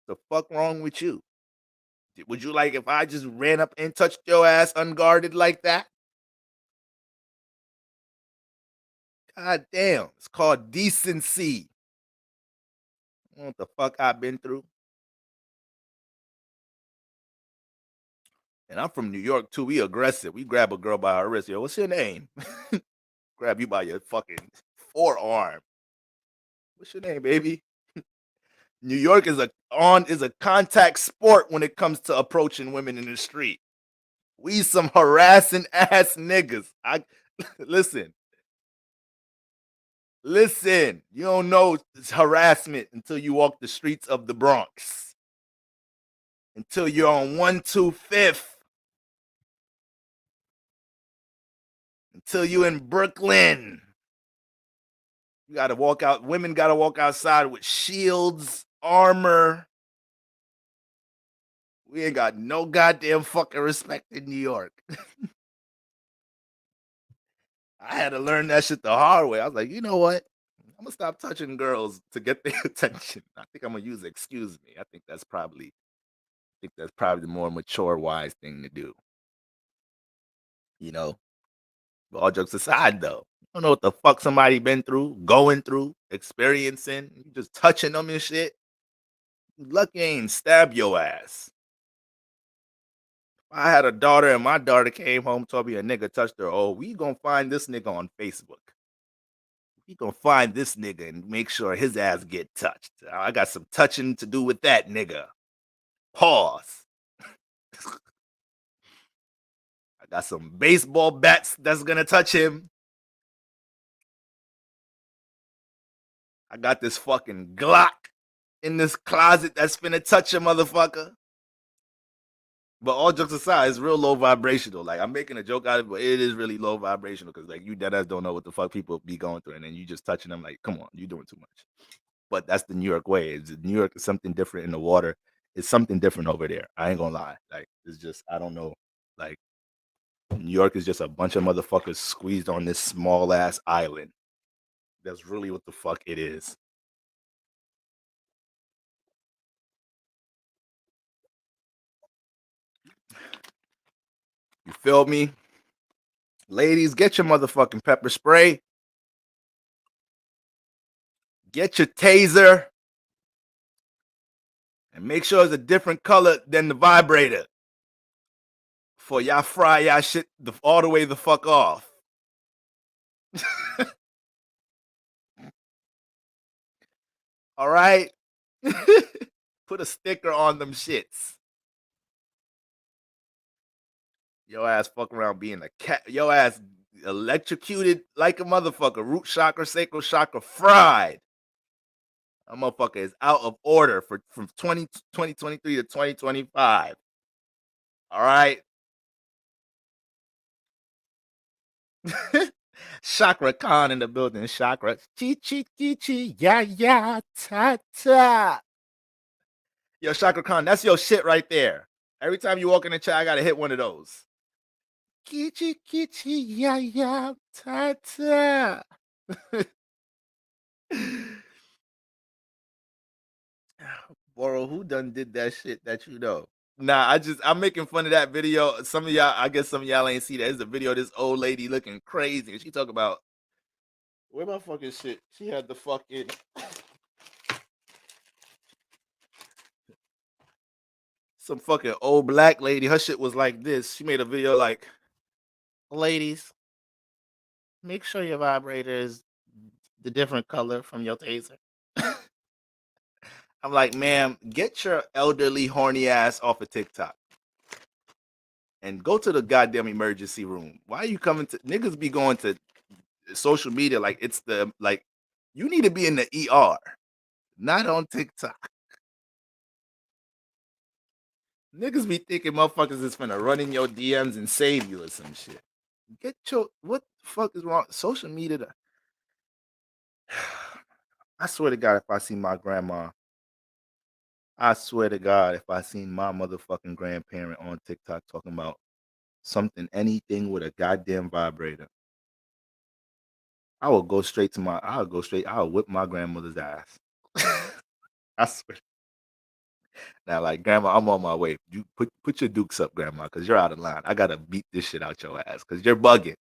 The fuck wrong with you? Would you like if I just ran up and touched your ass unguarded like that? God damn. It's called decency. I don't know what the fuck I've been through. And I'm from New York too. We aggressive. We grab a girl by her wrist. Yo, what's your name? Grab you by your fucking forearm. What's your name, baby? New York is a contact sport when it comes to approaching women in the street. We some harassing ass niggas. I listen. Listen, you don't know it's harassment until you walk the streets of the Bronx. Until you're on 125th. Until you in Brooklyn. You gotta walk out, women gotta walk outside with shields, armor. We ain't got no goddamn fucking respect in New York. I had to learn that shit the hard way. I was like, you know what? I'm gonna stop touching girls to get their attention. I think I'm gonna use excuse me. I think that's probably the more mature, wise thing to do. You know? But all jokes aside though, I don't know what the fuck somebody been through, going through, experiencing, you just touching them and shit. You lucky I ain't stab your ass. I had a daughter and my daughter came home, told me a nigga touched her. Oh, we gonna find this nigga on Facebook. We gonna find this nigga and make sure his ass get touched. I got some touching to do with that nigga. Pause. I got some baseball bats that's gonna touch him. I got this fucking Glock in this closet that's finna touch a motherfucker. But all jokes aside, it's real low vibrational. Like I'm making a joke out of it, but it is really low vibrational because like you deadass don't know what the fuck people be going through, and then you just touching them like, come on, you doing too much. But that's the New York way. New York is something different in the water. It's something different over there. I ain't gonna lie. Like it's just I don't know. Like New York is just a bunch of motherfuckers squeezed on this small ass island. That's really what the fuck it is. You feel me? Ladies, get your motherfucking pepper spray. Get your taser. And make sure it's a different color than the vibrator. For y'all fry y'all shit all the way the fuck off. All right? Put a sticker on them shits. Your ass fuck around being a cat. Your ass electrocuted like a motherfucker. Root chakra, sacral chakra, fried. That motherfucker is out of order from 2023 to 2025. All right. Chakra Khan in the building. Chakra. Chi chi chi chi. Ya ya ta ta. Yo, Chakra Khan, that's your shit right there. Every time you walk in the chat, I gotta hit one of those. Kichi kichi ya ya ta ta. Boro, who done did that shit that you know? Nah, I'm making fun of that video. Some of y'all, I guess some of y'all ain't see that. It's a video of this old lady looking crazy. And she talk about where my fucking shit. She had the fucking some fucking old black lady. Her shit was like this. She made a video like, ladies, make sure your vibrator is the different color from your taser. I'm like, ma'am, get your elderly horny ass off of TikTok and go to the goddamn emergency room. Why are you coming to niggas be going to social media like it's the like you need to be in the ER, not on TikTok. Niggas be thinking motherfuckers is finna run in your DMs and save you or some shit. Get your what the fuck is wrong? Social media. I swear to God, if I see my grandma, I swear to God, if I seen my motherfucking grandparent on TikTok talking about something, anything with a goddamn vibrator, I'll I'll whip my grandmother's ass. I swear. Now, like, grandma, I'm on my way. You put your dukes up, grandma, because you're out of line. I gotta beat this shit out your ass because you're bugging.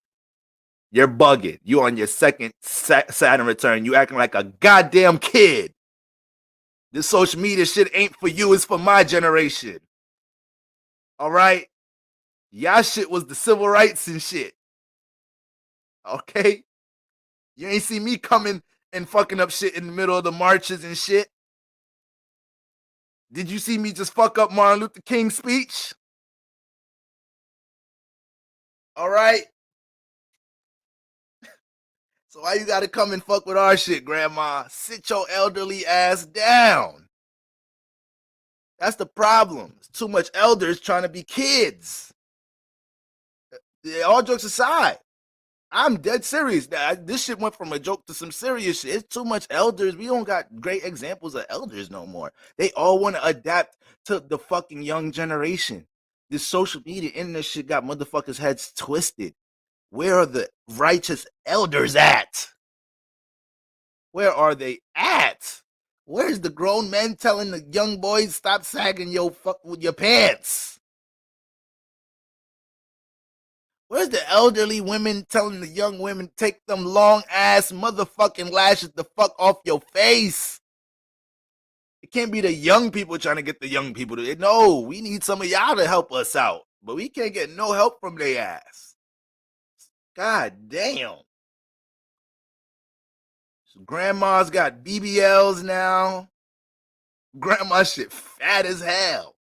You're bugging. You on your second Saturn return. You acting like a goddamn kid. This social media shit ain't for you. It's for my generation. All right? Y'all shit was the civil rights and shit. Okay? You ain't see me coming and fucking up shit in the middle of the marches and shit. Did you see me just fuck up Martin Luther King's speech? All right? So why you gotta come and fuck with our shit, grandma? Sit your elderly ass down. That's the problem. It's too much elders trying to be kids. All jokes aside, I'm dead serious. This shit went from a joke to some serious shit. It's too much elders. We don't got great examples of elders no more. They all want to adapt to the fucking young generation. This social media internet shit got motherfuckers' heads twisted. Where are the righteous elders at? Where are they at? Where's the grown men telling the young boys stop sagging your fuck with your pants? Where's the elderly women telling the young women take them long ass motherfucking lashes the fuck off your face? It can't be the young people trying to get the young people to. No, we need some of y'all to help us out, but we can't get no help from their ass. God damn. So grandma's got BBLs now. Grandma shit fat as hell.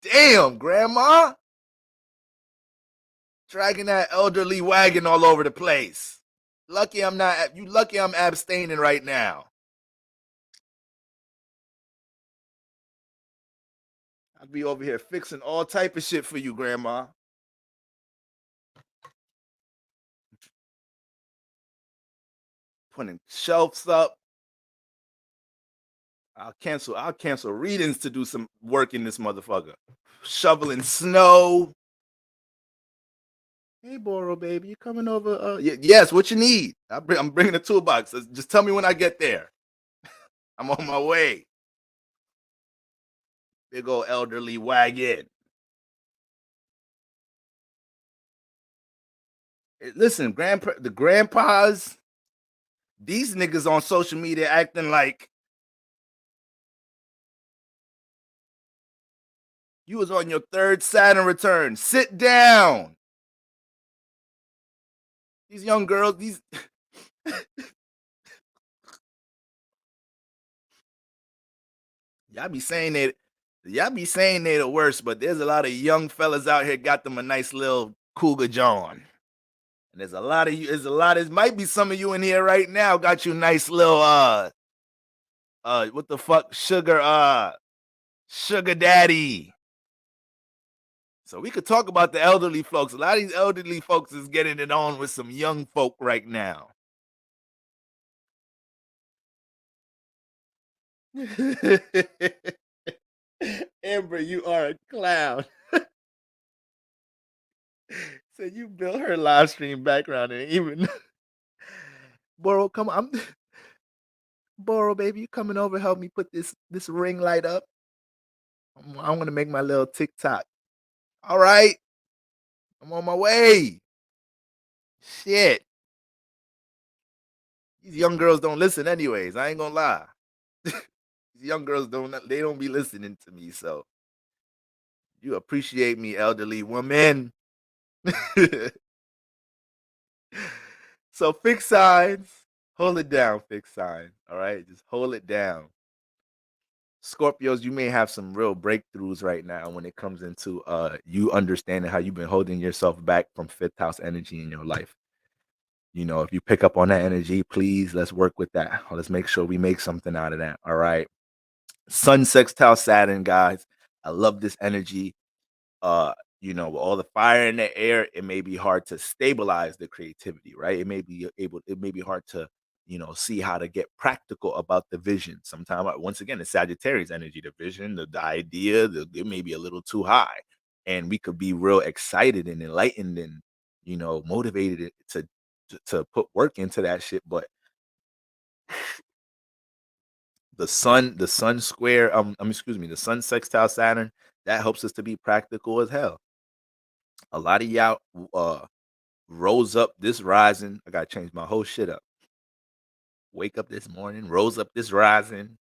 Damn, grandma. Dragging that elderly wagon all over the place. Lucky I'm not. You lucky I'm abstaining right now. I'd be over here fixing all type of shit for you, grandma. Putting shelves up. I'll cancel readings to do some work in this motherfucker. Shoveling snow. Hey, Boro, baby, you coming over? Yes, what you need? I'm bringing a toolbox. Just tell me when I get there. I'm on my way. Big old elderly wagon. Listen, the grandpas, these niggas on social media acting like you was on your third Saturn return. Sit down. These young girls, these y'all be saying that Y'all be saying they the worst, but there's a lot of young fellas out here got them a nice little cougar John. And there's a lot of you, there's a lot, there might be some of you in here right now got you nice little what the fuck, sugar daddy. So we could talk about the elderly folks. A lot of these elderly folks is getting it on with some young folk right now. Amber, you are a clown. So you built her live stream background and even Boro, come on. Boro, baby, you coming over help me put this ring light up? I'm gonna make my little TikTok. All right, I'm on my way. Shit. These young girls don't listen anyways. I ain't gonna lie. These young girls don't be listening to me. So you appreciate me, elderly woman. So fixed signs, hold it down, fixed sign. All right, just hold it down. Scorpios, you may have some real breakthroughs right now when it comes into you understanding how you've been holding yourself back from fifth house energy in your life. You know, if you pick up on that energy, please let's work with that. Let's make sure we make something out of that. All right. Sun sextile Saturn, guys. I love this energy. uh with all the fire in the air, it may be hard to stabilize the creativity, right? It may be hard to see how to get practical about the vision. Sometimes, once again, the Sagittarius energy, the vision, the idea, it may be a little too high, and we could be real excited and enlightened and motivated to put work into that shit. But the sun square, excuse me, the sun sextile Saturn, that helps us to be practical as hell. A lot of y'all rose up this rising. I gotta change my whole shit up. Wake up this morning, rose up this rising.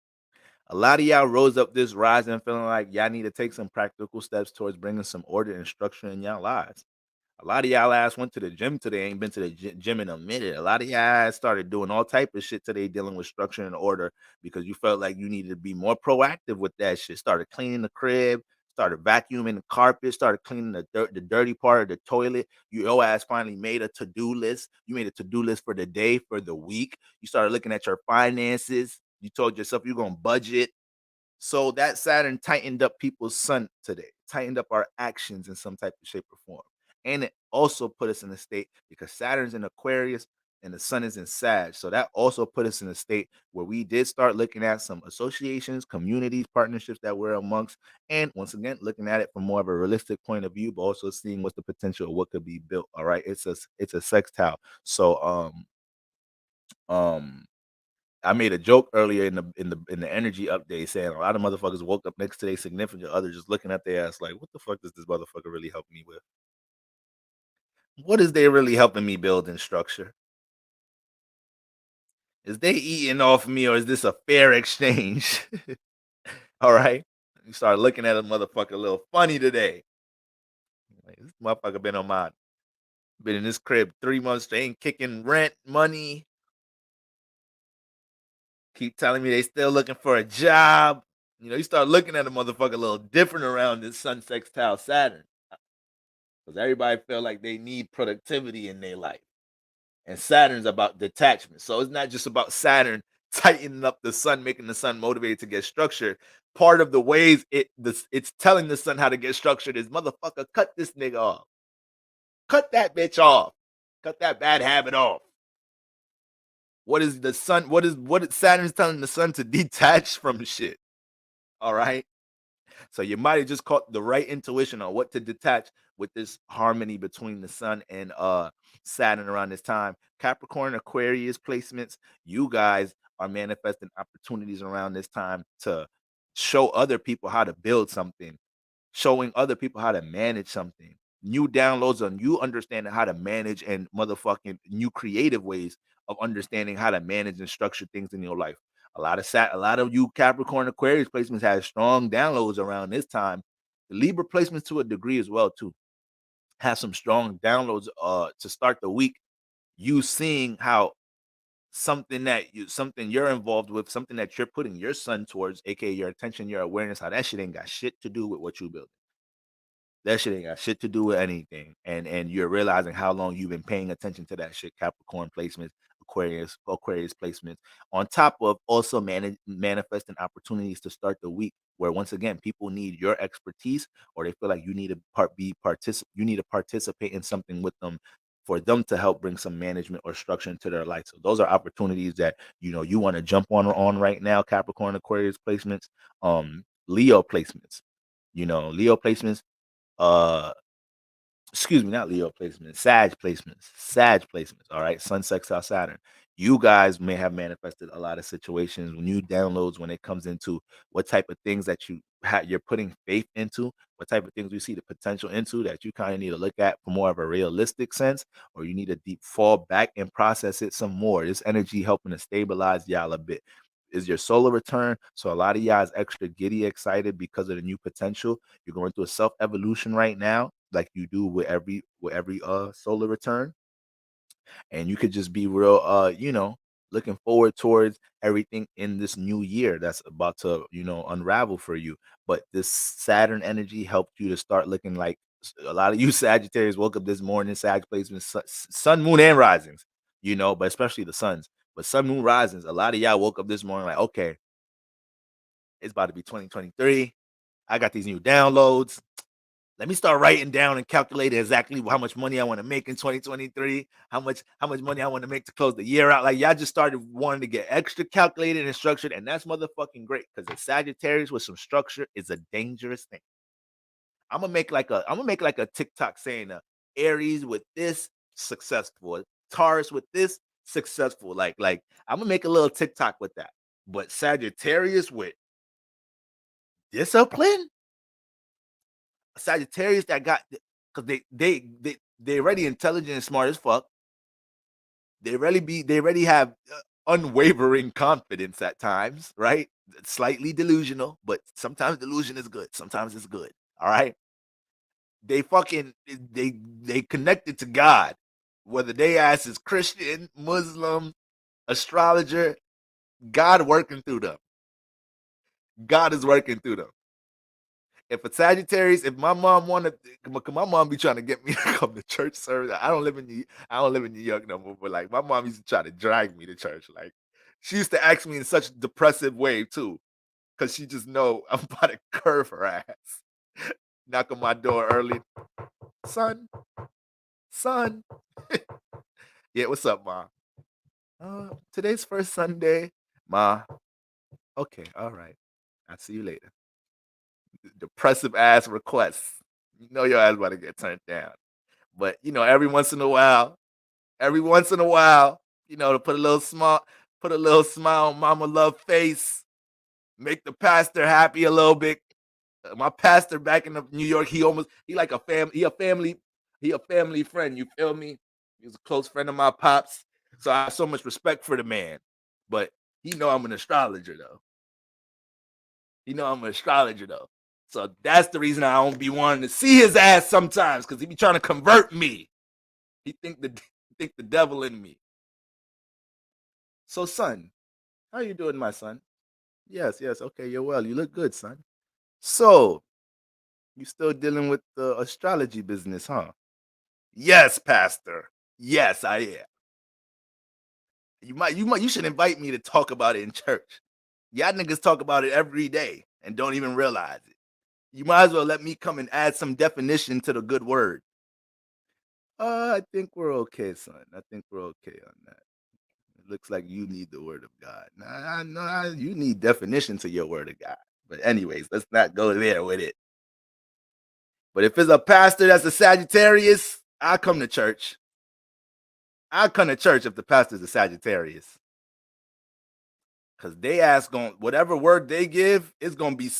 A lot of y'all rose up this rising feeling like y'all need to take some practical steps towards bringing some order and structure in y'all lives. A lot of y'all ass went to the gym today, ain't been to the gym in a minute. A lot of y'all ass started doing all type of shit today, dealing with structure and order because you felt like you needed to be more proactive with that shit. Started cleaning the crib, started vacuuming the carpet, started cleaning the dirty part of the toilet. Your ass finally made a to-do list. You made a to-do list for the day, for the week. You started looking at your finances. You told yourself you're gonna budget. So that Saturn tightened up people's sun today, tightened up our actions in some type of shape or form. And it also put us in a state because Saturn's in Aquarius and the sun is in Sag. So that also put us in a state where we did start looking at some associations, communities, partnerships that we're amongst. And once again, looking at it from more of a realistic point of view, but also seeing what's the potential of what could be built. All right. It's a sextile. So um I made a joke earlier in the energy update saying a lot of motherfuckers woke up next to their significant other just looking at their ass like, what the fuck does this motherfucker really help me with? What is they really helping me build in structure? Is they eating off me or is this a fair exchange? All right. You start looking at a motherfucker a little funny today. Like, this motherfucker been in this crib 3 months, they ain't kicking rent, money. Keep telling me they still looking for a job. You start looking at a motherfucker a little different around this sun sextile Saturn. Because everybody feel like they need productivity in their life. And Saturn's about detachment. So it's not just about Saturn tightening up the sun, making the sun motivated to get structured. Part of the ways it's telling the sun how to get structured is motherfucker, cut this nigga off. Cut that bitch off. Cut that bad habit off. What is the sun? What is Saturn's telling the sun to detach from shit? All right. So you might have just caught the right intuition on what to detach with this harmony between the sun and Saturn around this time. Capricorn, Aquarius placements, you guys are manifesting opportunities around this time to show other people how to build something, showing other people how to manage something. New downloads on you understanding how to manage and motherfucking new creative ways of understanding how to manage and structure things in your life. A lot of you Capricorn Aquarius placements have strong downloads around this time. The Libra placements to a degree as well too have some strong downloads to start the week. You seeing how something you're involved with, something that you're putting your sun towards, aka your attention, your awareness, how that shit ain't got shit to do with what you build. That shit ain't got shit to do with anything. And you're realizing how long you've been paying attention to that shit. Capricorn placements, Aquarius placements, on top of also manifesting opportunities to start the week where once again people need your expertise, or they feel like you need to you need to participate in something with them for them to help bring some management or structure into their life. So those are opportunities that you want to jump on right now. Capricorn, Aquarius placements, Leo placements. Leo placements, uh excuse me, not Leo placements, Sag placements. All right, Sun sextile Saturn. You guys may have manifested a lot of situations, new downloads when it comes into what type of things that you're putting faith into, what type of things you see the potential into that you kind of need to look at for more of a realistic sense, or you need to deep fall back and process it some more. This energy helping to stabilize y'all a bit. Is your solar return. So a lot of y'all is extra giddy excited because of the new potential. You're going through a self evolution right now, like you do with every solar return, and you could just be real looking forward towards everything in this new year that's about to unravel for you. But this Saturn energy helped you to start looking like a lot of you Sagittarius woke up this morning, Sag placements, sun, moon, and risings, but especially the suns. But sun, moon, risings, a lot of y'all woke up this morning like, okay, it's about to be 2023. I got these new downloads. Let me start writing down and calculating exactly how much money I want to make in 2023, how much money I want to make to close the year out. Like y'all just started wanting to get extra calculated and structured, and that's motherfucking great because the Sagittarius with some structure is a dangerous thing. I'm gonna make like a TikTok saying Aries with this successful, Taurus with this successful. Like I'm gonna make a little TikTok with that. But Sagittarius with discipline, Sagittarius that got because they already intelligent and smart as fuck. They already have unwavering confidence at times, right? Slightly delusional, but sometimes delusion is good. Sometimes it's good. All right. They fucking they connected to God, whether they ass is Christian, Muslim, astrologer. God working through them. God is working through them. If a Sagittarius, if my mom wanted, my mom be trying to get me to come to church service. I don't live in New York no more. But like my mom used to try to drag me to church. Like she used to ask me in such a depressive way too, because she just know I'm about to curve her ass. Knock on my door early, son, son. Yeah, what's up, ma? Today's first Sunday, ma. Okay, all right. I'll see you later. Depressive ass requests. You know your ass about to get turned down. But every once in a while, to put a little smile on mama love face, make the pastor happy a little bit. My pastor back in New York, he like he a family friend. You feel me? He was a close friend of my pops, so I have so much respect for the man. But he know I'm an astrologer though. So that's the reason I don't be wanting to see his ass sometimes, because he be trying to convert me. He think the devil in me. So, son, how you doing, my son? Yes, yes. Okay, you're well. You look good, son. So, you still dealing with the astrology business, huh? Yes, pastor. Yes, I am. You should invite me to talk about it in church. Y'all niggas talk about it every day and don't even realize it. You might as well let me come and add some definition to the good word. I think we're okay, son. I think we're okay on that. It looks like you need the word of God. You need definition to your word of God. But anyways, let's not go there with it. But if it's a pastor that's a Sagittarius, I'll come to church. I'll come to church if the pastor's a Sagittarius. Because they ask on whatever word they give, it's gonna be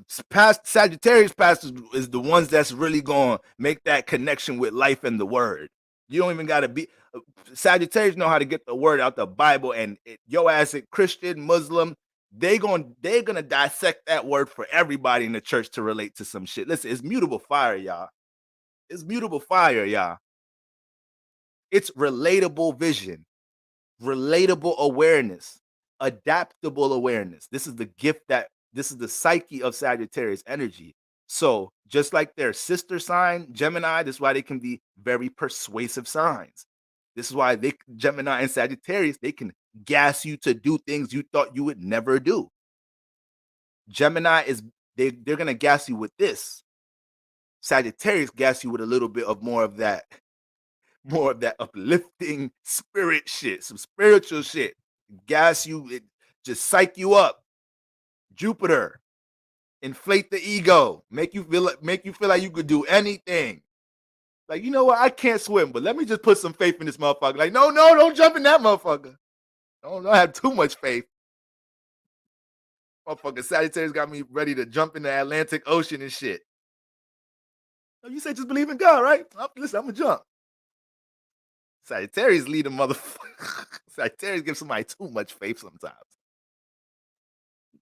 Sagittarius pastors is the ones that's really gonna make that connection with life and the word. You don't even gotta be Sagittarius know how to get the word out the Bible, and your ass a Christian, Muslim, they're gonna dissect that word for everybody in the church to relate to some shit. Listen, it's mutable fire, y'all. It's mutable fire, y'all. It's relatable vision. relatable awareness, adaptable awareness. This is the gift that this is the psyche of Sagittarius energy. So just like their sister sign, Gemini, this is why they can be very persuasive signs. This is why they Gemini and Sagittarius, they can gas you to do things you thought you would never do. Gemini is they're gonna gas you with this. Sagittarius gas you with a little bit of more of that uplifting spirit shit, some spiritual shit. Gas you, it just psych you up. Jupiter, inflate the ego, make you feel like you could do anything. Like, you know what? I can't swim, but let me just put some faith in this motherfucker. Like, no, don't jump in that motherfucker. Don't have too much faith. Motherfucker, Sagittarius got me ready to jump in the Atlantic Ocean and shit. You say just believe in God, right? Listen, I'm gonna jump. Sagittarius lead a motherfucker. Sagittarius give somebody too much faith sometimes.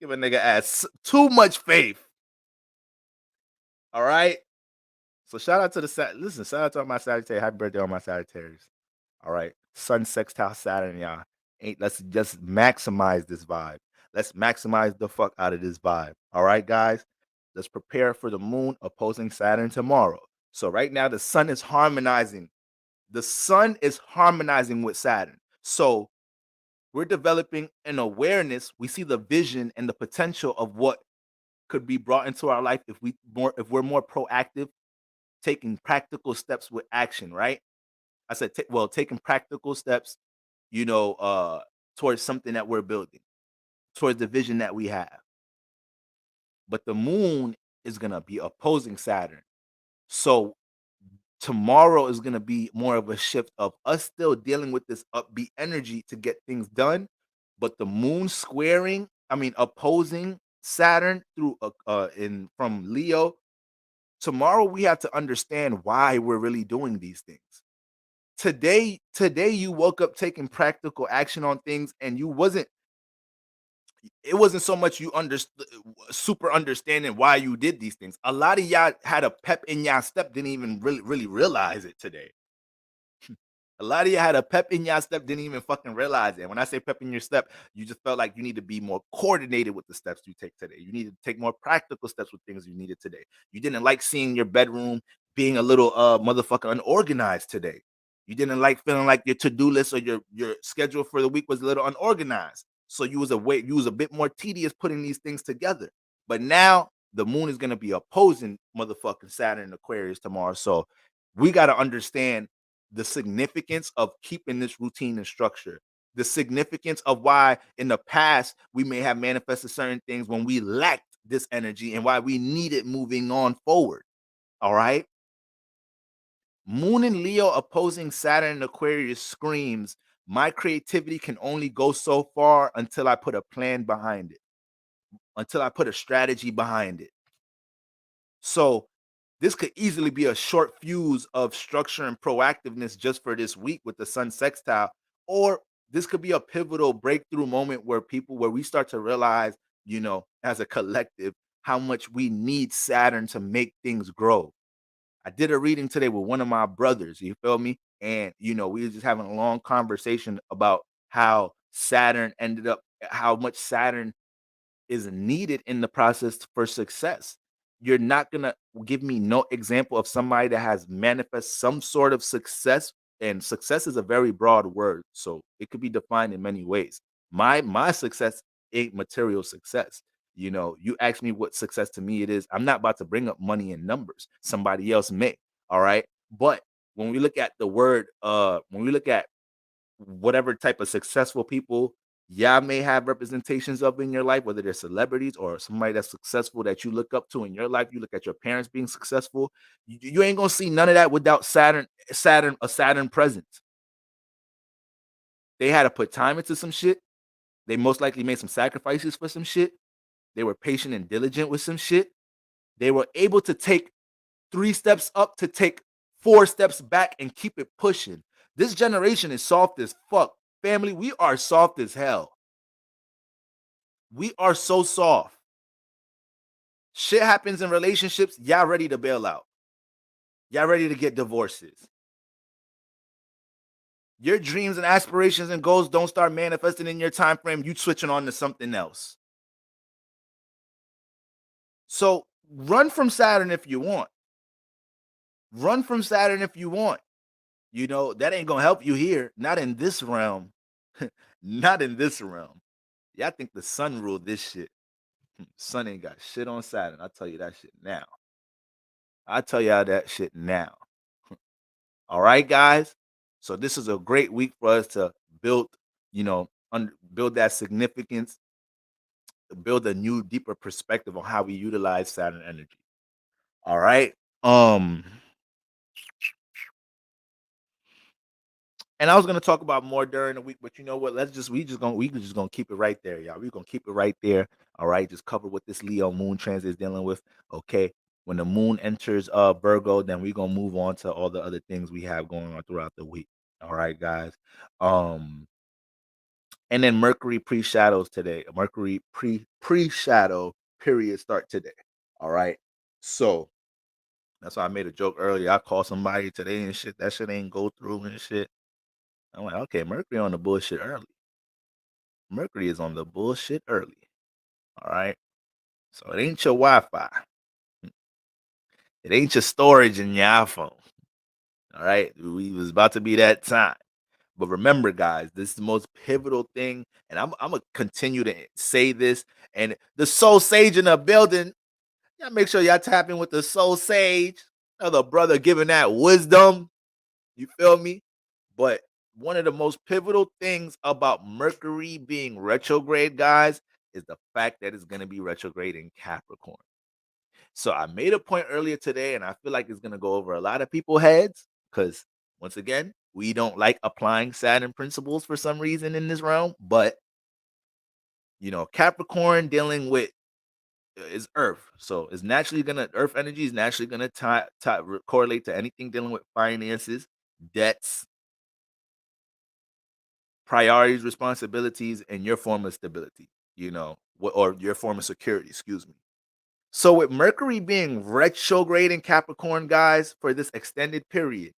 Give a nigga ass too much faith. All right. So shout out to listen, shout out to all my Sagittarius. Happy birthday on my Sagittarius. All right. Sun sextile Saturn, y'all. Let's just maximize this vibe. Let's maximize the fuck out of this vibe. All right, guys. Let's prepare for the moon opposing Saturn tomorrow. So right now the sun is harmonizing. The sun is harmonizing with Saturn. So we're developing an awareness. We see the vision and the potential of what could be brought into our life if we're more proactive, taking practical steps with action, right? I said, taking practical steps, towards something that we're building, towards the vision that we have. But the moon is gonna be opposing Saturn, so tomorrow is gonna be more of a shift of us still dealing with this upbeat energy to get things done, but the moon opposing Saturn through in from Leo. Tomorrow we have to understand why we're really doing these things. Today you woke up taking practical action on things, and it wasn't so much you understood super understanding why you did these things. A lot of y'all had a pep in y'all step, didn't even really realize it today. A lot of you had a pep in your step, didn't even fucking realize it. When I say pep in your step, you just felt like you need to be more coordinated with the steps you take today. You need to take more practical steps with things you needed today. You didn't like seeing your bedroom being a little motherfucker unorganized today. You didn't like feeling like your to-do list or your schedule for the week was a little unorganized. So you was a bit more tedious putting these things together. But now the moon is gonna be opposing motherfucking Saturn and Aquarius tomorrow. So we gotta understand the significance of keeping this routine and structure, the significance of why in the past we may have manifested certain things when we lacked this energy and why we need it moving on forward. All right. Moon and Leo opposing Saturn and Aquarius screams, my creativity can only go so far until I put a plan behind it, until I put a strategy behind it. So this could easily be a short fuse of structure and proactiveness just for this week with the sun sextile, or this could be a pivotal breakthrough moment where we start to realize, as a collective, how much we need Saturn to make things grow. I did a reading today with one of my brothers, you feel me? And we were just having a long conversation about how much Saturn is needed in the process for success. You're not gonna give me no example of somebody that has manifest some sort of success, and success is a very broad word, so it could be defined in many ways. My success ain't material success. You ask me what success to me it is. I'm not about to bring up money and numbers. Somebody else may. All right, but when we look at the word, when we look at whatever type of successful people y'all may have representations of in your life, whether they're celebrities or somebody that's successful that you look up to in your life. You look at your parents being successful. You ain't gonna see none of that without a Saturn presence. They had to put time into some shit. They most likely made some sacrifices for some shit. They were patient and diligent with some shit. They were able to take 3 steps up to take 4 steps back and keep it pushing. This generation is soft as fuck. Family, we are soft as hell. We are so soft. Shit happens in relationships, y'all ready to bail out. Y'all ready to get divorces. Your dreams and aspirations and goals don't start manifesting in your time frame. You switching on to something else. So run from Saturn if you want. Run from Saturn if you want. You know, that ain't gonna help you here. Not in this realm. Not in this realm. Y'all think the sun ruled this shit. Sun ain't got shit on Saturn. I'll tell you that shit now. I'll tell y'all that shit now. All right, guys. So this is a great week for us to build, build that significance, build a new, deeper perspective on how we utilize Saturn energy. All right. And I was gonna talk about more during the week, but you know what? We just gonna keep it right there, y'all. We're gonna keep it right there. All right, just cover what this Leo moon transit is dealing with. Okay. When the moon enters Virgo, then we're gonna move on to all the other things we have going on throughout the week. All right, guys. Um, and then Mercury pre-shadows today. Mercury pre-shadow period start today. All right. So that's why I made a joke earlier. I called somebody today and shit. That shit ain't go through and shit. I'm like, okay, Mercury on the bullshit early. Mercury is on the bullshit early. All right. So it ain't your Wi-Fi. It ain't your storage in your iPhone. All right. We was about to be that time. But remember, guys, this is the most pivotal thing. And I'm gonna continue to say this. And the soul sage in the building, y'all make sure y'all tap in with the soul sage. Another brother giving that wisdom. You feel me? But one of the most pivotal things about Mercury being retrograde, guys, is the fact that it's going to be retrograde in Capricorn. So I made a point earlier today, and I feel like it's going to go over a lot of people's heads because, once again, we don't like applying Saturn principles for some reason in this realm. But, Capricorn dealing with is Earth. So it's naturally going to, Earth energy is naturally going to correlate to anything dealing with finances, debts, priorities, responsibilities, and your form of stability, or your form of security, excuse me. So with Mercury being retrograde in Capricorn, guys, for this extended period,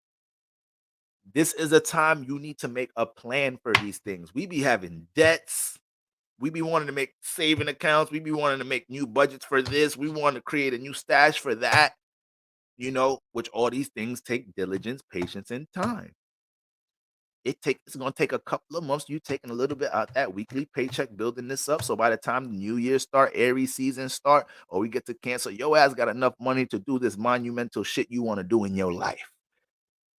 this is a time you need to make a plan for these things. We be having debts. We be wanting to make saving accounts. We be wanting to make new budgets for this. We want to create a new stash for that, which all these things take diligence, patience, and time. It's gonna take a couple of months. You taking a little bit out that weekly paycheck, building this up. So by the time the New Year start, Aries season start, or we get to cancel, your ass got enough money to do this monumental shit you want to do in your life.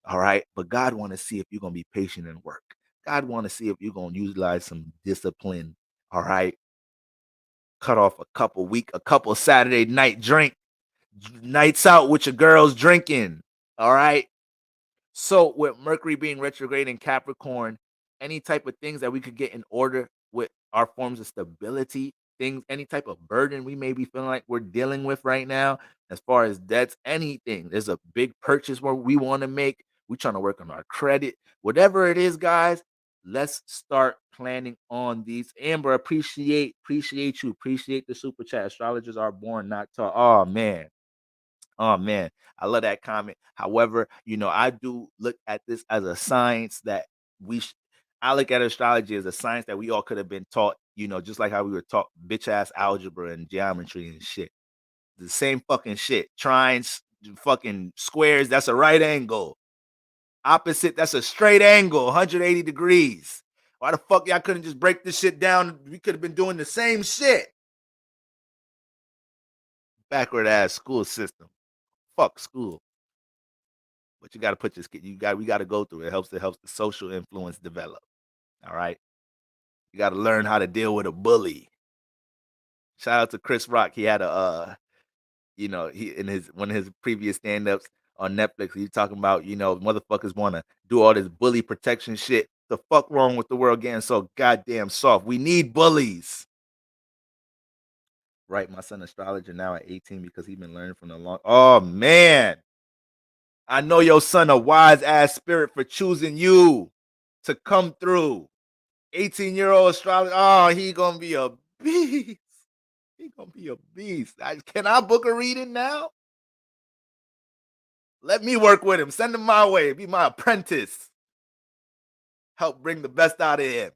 All right. But God want to see if you're gonna be patient and work. God want to see if you're gonna utilize some discipline. All right. Cut off a couple Saturday night nights out with your girls drinking. All right. So with Mercury being retrograde in Capricorn, any type of things that we could get in order with our forms of stability, things, any type of burden we may be feeling like we're dealing with right now, as far as debts, anything. There's a big purchase where we want to make. We're trying to work on our credit. Whatever it is, guys, let's start planning on these. Amber, appreciate you. Appreciate the super chat. Astrologers are born, not taught. Oh man. Oh man, I love that comment. However, I do look at this as a science that I look at astrology as a science that we all could have been taught, just like how we were taught bitch ass algebra and geometry and shit. The same fucking shit. Trines, fucking squares, that's a right angle. Opposite, that's a straight angle, 180 degrees. Why the fuck y'all couldn't just break this shit down? We could have been doing the same shit. Backward ass school system. Fuck school. But you got to put this kid. We got to go through it. It helps the social influence develop. All right. You got to learn how to deal with a bully. Shout out to Chris Rock. He had he in his one of his previous stand-ups on Netflix. He's talking about, motherfuckers want to do all this bully protection shit. The fuck wrong with the world getting so goddamn soft? We need bullies. Right, my son astrologer now at 18 because he's been learning from the long. Oh man, I know your son a wise ass spirit for choosing you to come through. 18-year-old astrologer. Oh, he gonna be a beast. He gonna be a beast. Can I book a reading now? Let me work with him. Send him my way. Be my apprentice. Help bring the best out of him.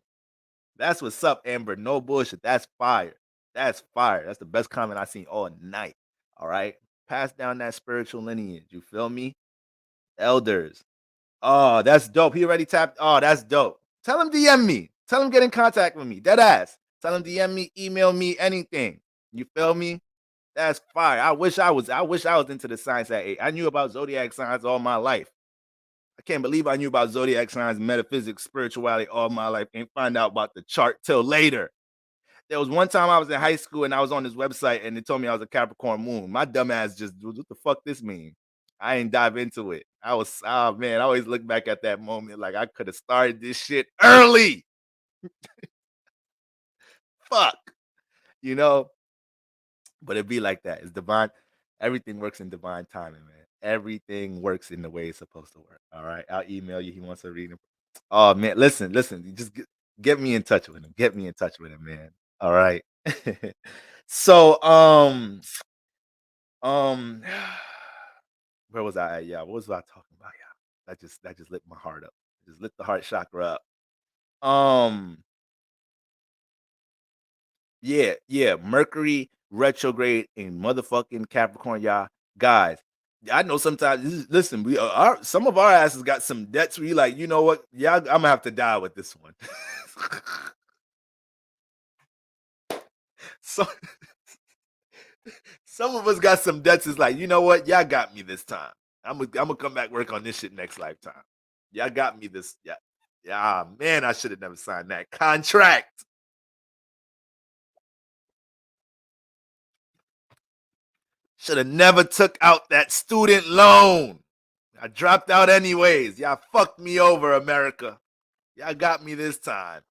That's what's up, Amber. No bullshit. That's fire. That's fire. That's the best comment I've seen all night. All right. Pass down that spiritual lineage. You feel me? Elders. Oh, that's dope. He already tapped. Oh, that's dope. Tell him DM me. Tell him get in contact with me. Dead ass. Tell him DM me, email me, anything. You feel me? That's fire. I wish I was into the science at 8. I knew about zodiac signs all my life. I can't believe I knew about zodiac signs, metaphysics, spirituality all my life. Ain't find out about the chart till later. There was one time I was in high school and I was on this website and they told me I was a Capricorn moon. My dumb ass just, what the fuck this mean? I ain't dive into it. Oh man, I always look back at that moment like I could have started this shit early. Fuck, you know? But it'd be like that. It's divine. Everything works in divine timing, man. Everything works in the way it's supposed to work. All right. I'll email you. He wants to read it. Oh man, listen. You just get me in touch with him. Get me in touch with him, man. All right. So um where was I at? Yeah, what was I talking about? Yeah. That just lit my heart up. Just lit the heart chakra up. Yeah. Mercury retrograde in motherfucking Capricorn, y'all. Guys, I know sometimes listen, some of our asses got some debts where you like, you know what? Yeah, I'm gonna have to die with this one. So some of us got some debts. Is like, you know what? Y'all got me this time. I'm gonna come back work on this shit next lifetime. Y'all got me this. Yeah. Yeah, man, I should have never signed that contract. Should have never took out that student loan. I dropped out anyways. Y'all fucked me over, America. Y'all got me this time.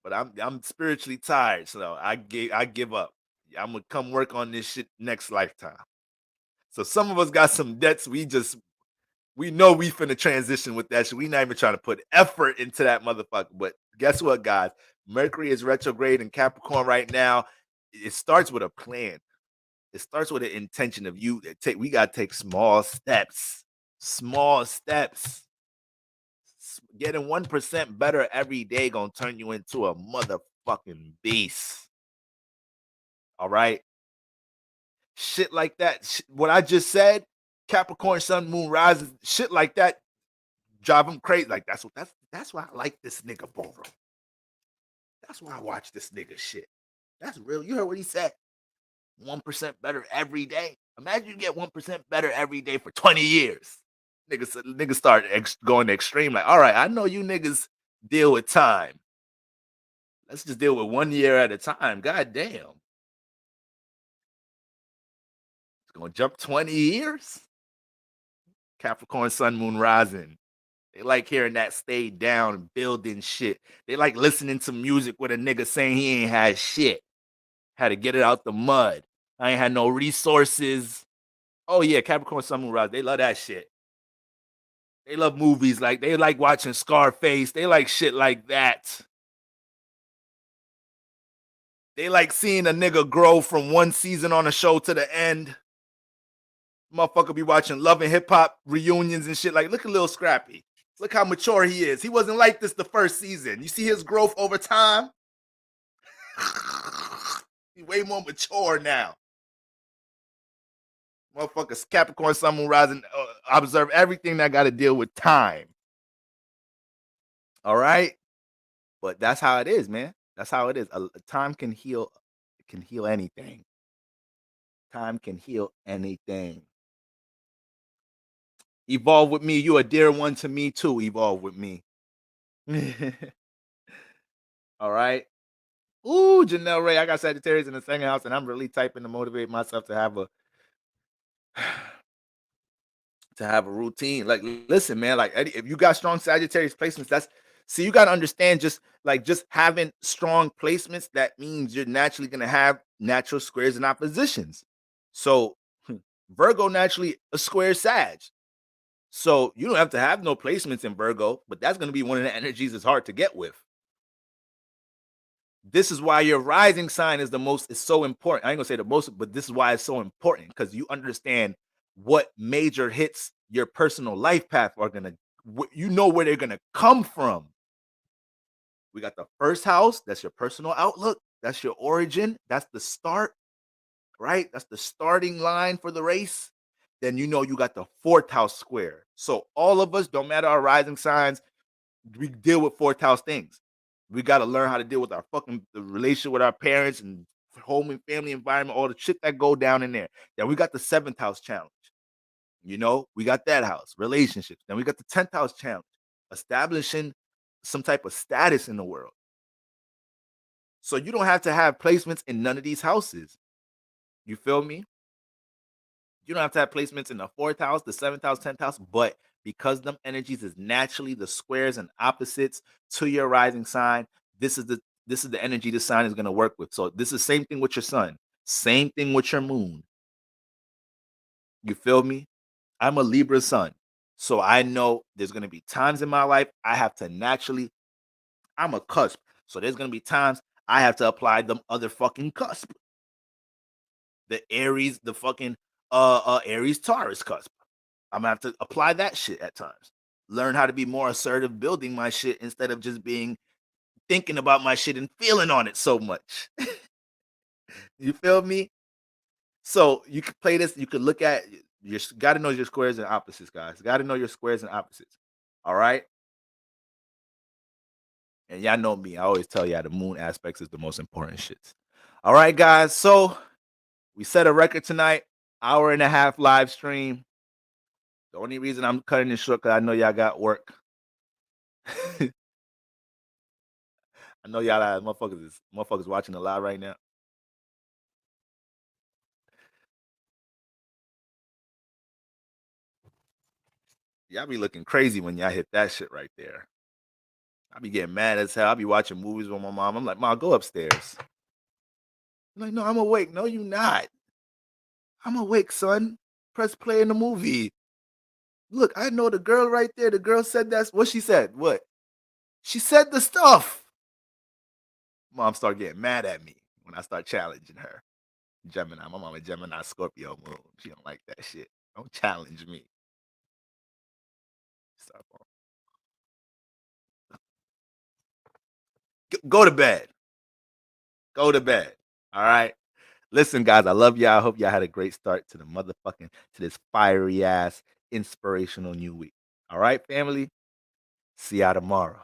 But I'm spiritually tired, so I give up. I'm gonna come work on this shit next lifetime. So some of us got some debts. We know we finna transition with that shit. We not even trying to put effort into that motherfucker. But guess what, guys? Mercury is retrograde in Capricorn right now. It starts with a plan. It starts with an intention of you. We gotta take small steps. Small steps. Getting 1% better every day gonna turn you into a motherfucking beast. All right. Shit like that. What I just said, Capricorn, Sun, Moon, rises, shit like that, drive them crazy. Like that's why I like this nigga Boro. That's why I watch this nigga shit. That's real. You heard what he said. 1% better every day. Imagine you get 1% better every day for 20 years. Niggas start going extreme. Like, all right, I know you niggas deal with time. Let's just deal with 1 year at a time. God damn. It's gonna jump 20 years. Capricorn, Sun, Moon, Rising. They like hearing that stay down, building shit. They like listening to music with a nigga saying he ain't had shit. Had to get it out the mud. I ain't had no resources. Oh yeah, Capricorn, Sun, Moon, Rising. They love that shit. They love movies like they like watching Scarface. They like shit like that. They like seeing a nigga grow from one season on a show to the end. Motherfucker be watching Love and Hip Hop reunions and shit. Like, look at Lil Scrappy. Look how mature he is. He wasn't like this the first season. You see his growth over time? He's way more mature now. Motherfuckers, Capricorn, Sun, Moon, Rising, observe everything that got to deal with time. All right? But that's how it is, man. That's how it is. Time can heal anything. Time can heal anything. Evolve with me. You a dear one to me too. Evolve with me. All right. Ooh, Janelle Ray. I got Sagittarius in the second house, and I'm really typing to motivate myself to have a routine. Like, listen, man. Like, if you got strong Sagittarius placements, you got to understand. Just having strong placements, that means you're naturally gonna have natural squares and oppositions. So, Virgo naturally a square Sag. So you don't have to have no placements in Virgo, but that's going to be one of the energies that's hard to get with. This is why your rising sign is so important. I ain't gonna say the most, but this is why it's so important, because you understand what major hits your personal life path are gonna You know where they're gonna come from. We got the first house. That's your personal outlook. That's your origin. That's the start, right? That's the starting line for the race. Then you know you got the fourth house square. So all of us, don't matter our rising signs, we deal with fourth house things. We got to learn how to deal with our fucking the relationship with our parents and home and family environment, all the shit that go down in there. Then we got the seventh house challenge. You know, we got that house, relationships. Then we got the 10th house challenge, establishing some type of status in the world. So you don't have to have placements in none of these houses. You feel me? You don't have to have placements in the fourth house, the seventh house, 10th house, but because them energies is naturally the squares and opposites to your rising sign, this is the energy the sign is going to work with. So this is the same thing with your sun, same thing with your moon. You feel me? I'm a Libra sun. So I know there's going to be times in my life I have to naturally, I'm a cusp. So there's going to be times I have to apply them other fucking cusp. The Aries, the fucking Aries Taurus cusp. I'm gonna have to apply that shit at times. Learn how to be more assertive building my shit instead of just being thinking about my shit and feeling on it so much. You feel me? So you could play this, you could look at you gotta know your squares and opposites, guys. Gotta know your squares and opposites. All right. And y'all know me. I always tell y'all the moon aspects is the most important shits. All right, guys. So we set a record tonight, hour and a half live stream. The only reason I'm cutting it short because I know y'all got work. I know y'all motherfuckers watching a lot right now. Y'all be looking crazy when y'all hit that shit right there. I be getting mad as hell. I be watching movies with my mom. I'm like, Mom, go upstairs. I'm like, no, I'm awake. No, you not. I'm awake, son. Press play in the movie. Look, I know the girl right there. The girl said that's what she said. What? She said the stuff. Mom start getting mad at me when I start challenging her. Gemini. My mom a Gemini Scorpio moon. She don't like that shit. Don't challenge me. Stop. Go to bed. Go to bed. All right. Listen, guys, I love y'all. I hope y'all had a great start to the motherfucking to this fiery ass inspirational new week. All right, family. See y'all tomorrow.